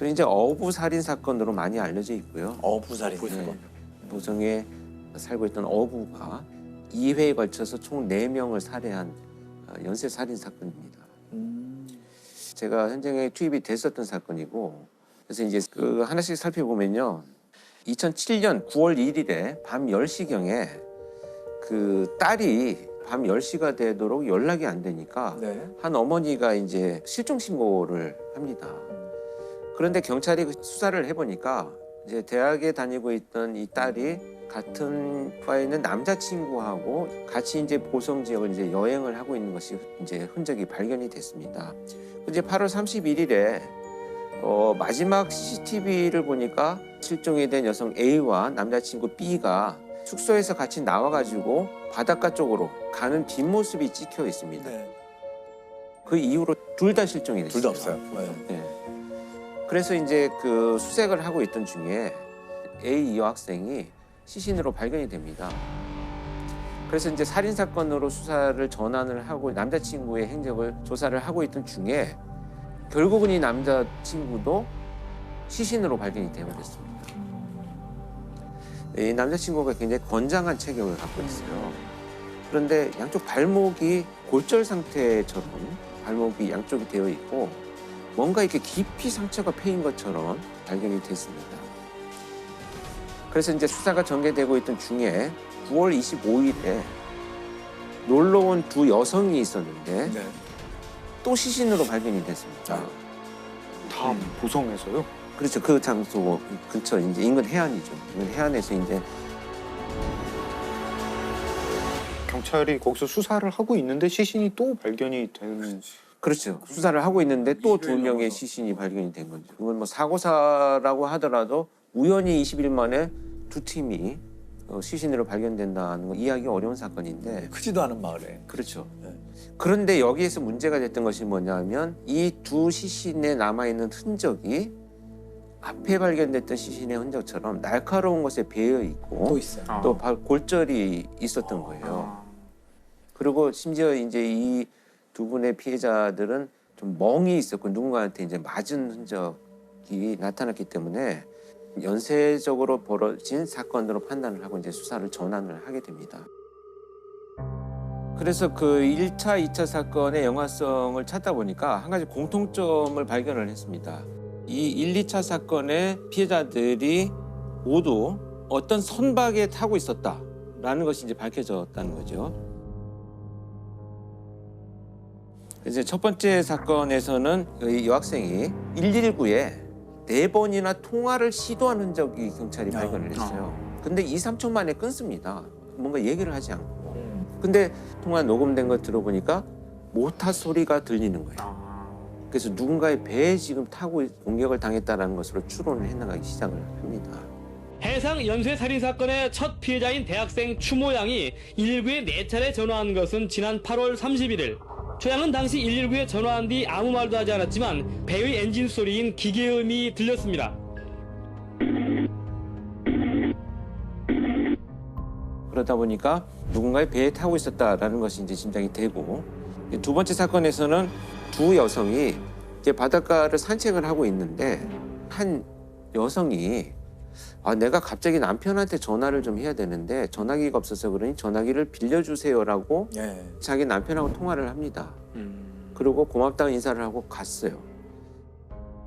이제 어부 살인 사건으로 많이 알려져 있고요. 어부 살인 사건. 도성에 살고 있던 어부가 2회에 걸쳐서 총 4명을 살해한 연쇄 살인 사건입니다. 제가 현장에 투입이 됐었던 사건이고, 그래서 이제 그 하나씩 살펴보면요. 2007년 9월 1일에 밤 10시경에 그 딸이 밤 10시가 되도록 연락이 안 되니까 한 어머니가 이제 실종 신고를 합니다. 그런데 경찰이 수사를 해보니까 이제 대학에 다니고 있던 이 딸이 같은 과에 있는 남자친구하고 같이 이제 보성 지역을 이제 여행을 하고 있는 것이 이제 흔적이 발견이 됐습니다. 이제 8월 31일에 마지막 CCTV를 보니까 실종이 된 여성 A와 남자친구 B가 숙소에서 같이 나와가지고 바닷가 쪽으로 가는 뒷모습이 찍혀 있습니다. 그 이후로 둘 다 실종이 됐어요. 둘 다 없어요. 네. 그래서 이제 그 수색을 하고 있던 중에 A 여학생이 시신으로 발견이 됩니다. 그래서 이제 살인 사건으로 수사를 전환을 하고 남자친구의 행적을 조사를 하고 있던 중에 결국은 이 남자친구도 시신으로 발견이 되어버렸습니다. 이 남자친구가 굉장히 건장한 체격을 갖고 있어요. 그런데 양쪽 발목이 골절 상태처럼 발목이 양쪽이 되어 있고 뭔가 이렇게 깊이 상처가 패인 것처럼 발견이 됐습니다. 그래서 이제 수사가 전개되고 있던 중에 9월 25일에 놀러 온 두 여성이 있었는데 또 시신으로 발견이 됐습니다. 다 보성에서요? 그렇죠. 그 장소 근처 이제 인근 해안이죠. 인근 해안에서 이제 경찰이 거기서 수사를 하고 있는데 시신이 또 발견이 되는. 그렇죠. 수사를 하고 있는데 또 2명의 시신이 발견이 된 거죠. 이건 뭐 사고사라고 하더라도 우연히 20일 만에 두 팀이 시신으로 발견된다는 거 이해하기 어려운 사건인데 크지도 않은 마을에. 그렇죠. 그런데 여기에서 문제가 됐던 것이 뭐냐면 이 두 시신에 남아있는 흔적이 앞에 발견됐던 시신의 흔적처럼 날카로운 것에 배어 있고 또 있어요. 또 골절이 있었던 거예요. 그리고 심지어 이제 이 두 분의 피해자들은 좀 멍이 있었고 누군가한테 이제 맞은 흔적이 나타났기 때문에 연쇄적으로 벌어진 사건으로 판단을 하고 이제 수사를 전환을 하게 됩니다. 그래서 그 1차, 2차 사건의 영화성을 찾다 보니까 한 가지 공통점을 발견을 했습니다. 이 1, 2차 사건의 피해자들이 모두 어떤 선박에 타고 있었다라는 것이 이제 밝혀졌다는 거죠. 이제 첫 번째 사건에서는 이 여학생이 119에 4번이나 통화를 시도한 흔적이 경찰이 발견을 했어요. 근데 2, 3초 만에 끊습니다. 뭔가 얘기를 하지 않고. 근데 통화 녹음된 거 들어보니까 모터 소리가 들리는 거예요. 그래서 누군가의 배에 지금 타고 공격을 당했다는 것으로 추론을 해나가기 시작을 합니다. 해상 연쇄 살인 사건의 첫 피해자인 대학생 추모 양이 119에 4차례 전화한 것은 지난 8월 31일. 조 양은 당시 119에 전화한 뒤 아무 말도 하지 않았지만 배의 엔진 소리인 기계음이 들렸습니다. 그러다 보니까 누군가의 배에 타고 있었다라는 것이 이제 짐작이 되고, 두 번째 사건에서는 두 여성이 이제 바닷가를 산책을 하고 있는데 한 여성이 내가 갑자기 남편한테 전화를 좀 해야 되는데 전화기가 없어서 그러니 전화기를 빌려주세요라고 자기 남편하고 통화를 합니다. 그리고 고맙다고 인사를 하고 갔어요.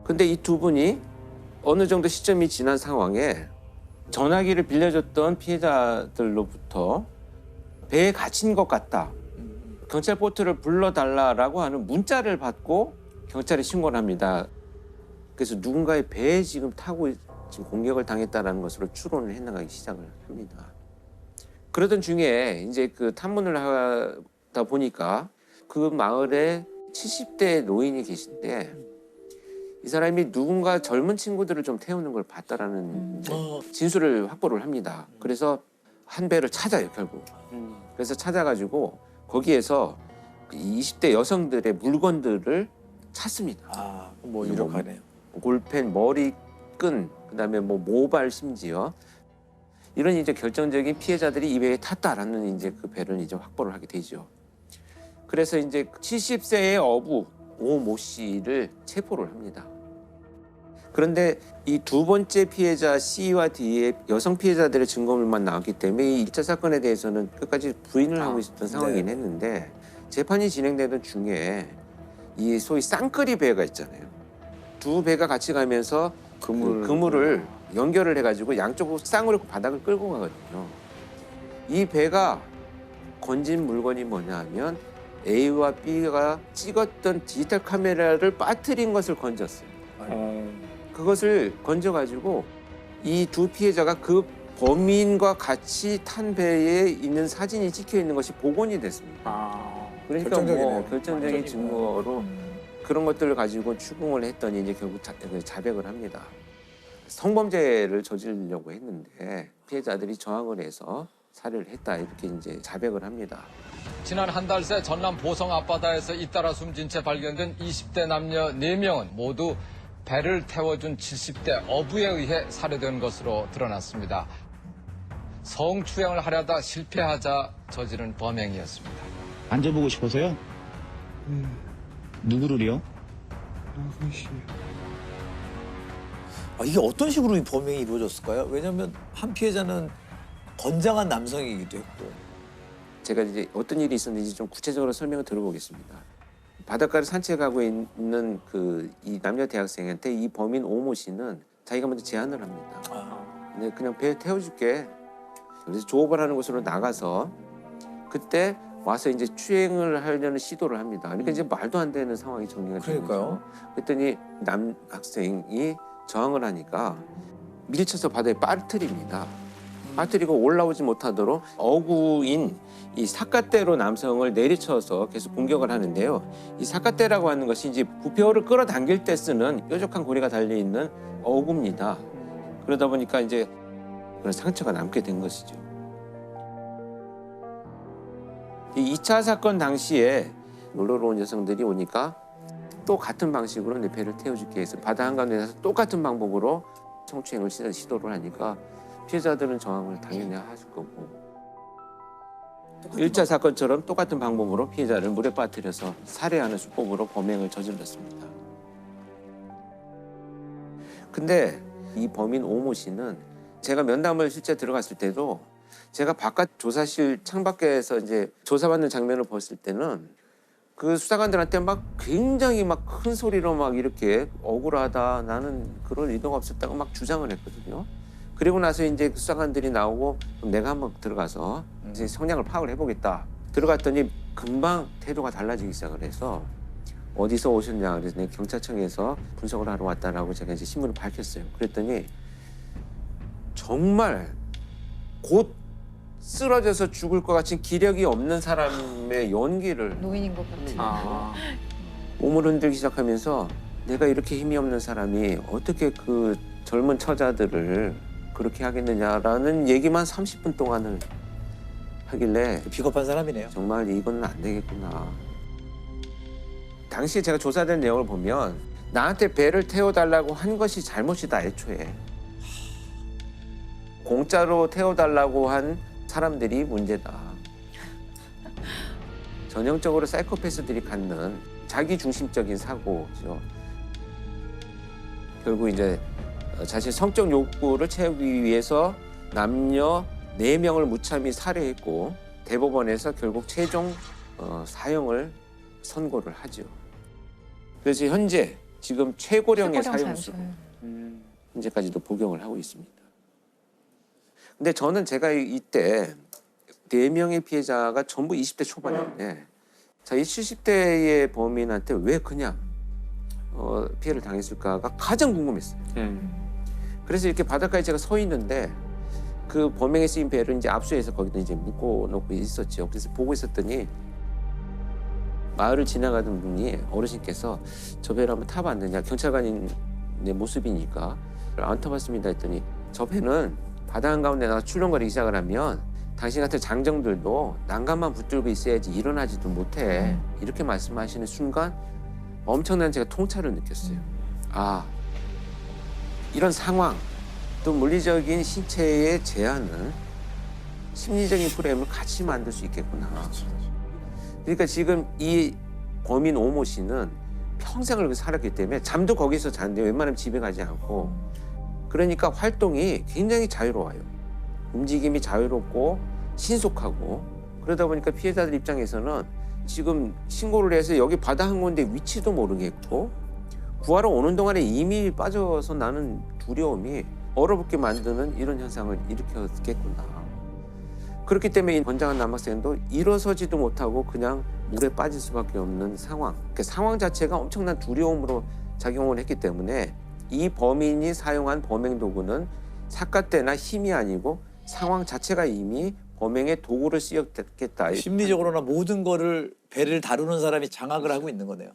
근데 이 두 분이 어느 정도 시점이 지난 상황에 전화기를 빌려줬던 피해자들로부터 배에 갇힌 것 같다. 경찰 보트를 불러달라라고 하는 문자를 받고 경찰에 신고를 합니다. 그래서 누군가의 배에 지금 타고 지금 공격을 당했다는 것으로 추론을 해나가기 시작을 합니다. 그러던 중에 이제 그 탐문을 하다 보니까 그 마을에 70대 노인이 계신데 이 사람이 누군가 젊은 친구들을 좀 태우는 걸 봤다라는 진술을 확보를 합니다. 그래서 한 배를 찾아요, 결국. 그래서 찾아가지고 거기에서 20대 여성들의 물건들을 찾습니다. 뭐 유력하네요. 볼펜, 머리끈, 그다음에 뭐 모발 심지어 이런 이제 결정적인 피해자들이 이 배에 탔다라는 이제 그 배를 이제 확보를 하게 되죠. 그래서 이제 70세의 어부 오모 씨를 체포를 합니다. 그런데 이 두 번째 피해자 C와 D의 여성 피해자들의 증거물만 나왔기 때문에 이 1차 사건에 대해서는 끝까지 부인을 하고 있었던 상황이긴 했는데 재판이 진행되던 중에 이 소위 쌍끌이 배가 있잖아요. 두 배가 같이 가면서 그물을 연결을 해가지고 양쪽으로 쌍으로 바닥을 끌고 가거든요. 이 배가 건진 물건이 뭐냐 하면 A와 B가 찍었던 디지털 카메라를 빠뜨린 것을 건졌어요. 그것을 건져가지고 이 두 피해자가 그 범인과 같이 탄 배에 있는 사진이 찍혀 있는 것이 복원이 됐습니다. 그러니까 뭐 결정적인 증거로 그런 것들을 가지고 추궁을 했더니 이제 결국 자백을 합니다. 성범죄를 저지르려고 했는데 피해자들이 저항을 해서 살해를 했다 이렇게 이제 자백을 합니다. 지난 한 달 새 전남 보성 앞바다에서 잇따라 숨진 채 발견된 20대 남녀 4명은 모두 배를 태워준 70대 어부에 의해 살해된 것으로 드러났습니다. 성추행을 하려다 실패하자 저지른 범행이었습니다. 앉아보고 싶어서요? 누구를요? 이게 어떤 식으로 이 범행이 이루어졌을까요? 왜냐하면 한 피해자는 건장한 남성이기도 했고. 제가 이제 어떤 일이 있었는지 좀 구체적으로 설명을 들어보겠습니다. 바닷가를 산책하고 있는 이 남녀 대학생한테 이 범인 오모 씨는 자기가 먼저 제안을 합니다. 근데 그냥 배에 태워줄게. 그래서 조업을 하는 곳으로 나가서 그때 와서 이제 추행을 하려는 시도를 합니다. 그러니까 이제 말도 안 되는 상황이 정리가 되는 거죠. 그랬더니 남 학생이 저항을 하니까 밀쳐서 바다에 빠뜨립니다. 빠뜨리고 올라오지 못하도록 어구인 이 사카떼로 남성을 내리쳐서 계속 공격을 하는데요. 이 사카떼라고 하는 것이 이제 부표를 끌어당길 때 쓰는 뾰족한 고리가 달려있는 어구입니다. 그러다 보니까 이제 그런 상처가 남게 된 것이죠. 이 2차 사건 당시에 놀러 온 여성들이 오니까 또 같은 방식으로 내 배를 태워줄게 해서 바다 한가운데서 똑같은 방법으로 성추행을 시도를 하니까 피해자들은 저항을 당연히 하실 거고 1차 사건처럼 똑같은 방법으로 피해자를 물에 빠뜨려서 살해하는 수법으로 범행을 저질렀습니다. 근데 이 범인 오모 씨는 제가 면담을 실제 들어갔을 때도 제가 바깥 조사실 창밖에서 이제 조사받는 장면을 봤을 때는 그 수사관들한테 막 굉장히 막 큰 소리로 막 이렇게 억울하다 나는 그럴 의도가 없었다고 막 주장을 했거든요. 그리고 나서 이제 수사관들이 나오고 그럼 내가 한번 들어가서 이제 성향을 파악을 해보겠다. 들어갔더니 금방 태도가 달라지기 시작을 해서 어디서 오셨냐 그래서 내가 경찰청에서 분석을 하러 왔다라고 제가 이제 신문을 밝혔어요. 그랬더니 정말 곧 쓰러져서 죽을 것 같은 기력이 없는 사람의 연기를 노인인 것 같아요. 몸을 흔들기 시작하면서 내가 이렇게 힘이 없는 사람이 어떻게 그 젊은 처자들을 그렇게 하겠느냐라는 얘기만 30분 동안을 하길래 비겁한 사람이네요. 정말 이건 안 되겠구나. 당시에 제가 조사된 내용을 보면 나한테 배를 태워달라고 한 것이 잘못이다 애초에. 공짜로 태워달라고 한 사람들이 문제다. 전형적으로 사이코패스들이 갖는 자기중심적인 사고죠. 결국 이제 자신의 성적 욕구를 채우기 위해서 남녀 4명을 무참히 살해했고 대법원에서 결국 최종 사형을 선고를 하죠. 그래서 현재 지금 최고령의 사형수로 현재까지도 복용을 하고 있습니다. 근데 저는 제가 이때 4명의 피해자가 전부 20대 초반인데 자, 이 70대의 범인한테 왜 그냥 피해를 당했을까가 가장 궁금했어요. 그래서 이렇게 바닷가에 제가 서 있는데 그 범행에 쓰인 배를 이제 압수해서 거기다 이제 묶어놓고 있었죠. 그래서 보고 있었더니 마을을 지나가던 분이 어르신께서 저 배를 한번 타봤느냐 경찰관인 내 모습이니까 안 타봤습니다 했더니 저 배는 바다 한가운데 나가 출렁거리기 시작을 하면 당신 같은 장정들도 난간만 붙들고 있어야지 일어나지도 못해. 이렇게 말씀하시는 순간 엄청난 제가 통찰을 느꼈어요. 아, 이런 상황, 또 물리적인 신체의 제한은 심리적인 프레임을 같이 만들 수 있겠구나. 그러니까 지금 이 범인 오모 씨는 평생을 거기서 살았기 때문에 잠도 거기서 자는데 웬만하면 집에 가지 않고 그러니까 활동이 굉장히 자유로워요. 움직임이 자유롭고 신속하고 그러다 보니까 피해자들 입장에서는 지금 신고를 해서 여기 바다 항구인데 위치도 모르겠고 구하러 오는 동안에 이미 빠져서 나는 두려움이 얼어붙게 만드는 이런 현상을 일으켰겠구나. 그렇기 때문에 이 권장한 남학생도 일어서지도 못하고 그냥 물에 빠질 수밖에 없는 상황. 그 상황 자체가 엄청난 두려움으로 작용을 했기 때문에 이 범인이 사용한 범행 도구는 삿갓대나 힘이 아니고 상황 자체가 이미 범행의 도구로 쓰였겠다. 심리적으로나 모든 거를 배를 다루는 사람이 장악을 하고 있는 거네요.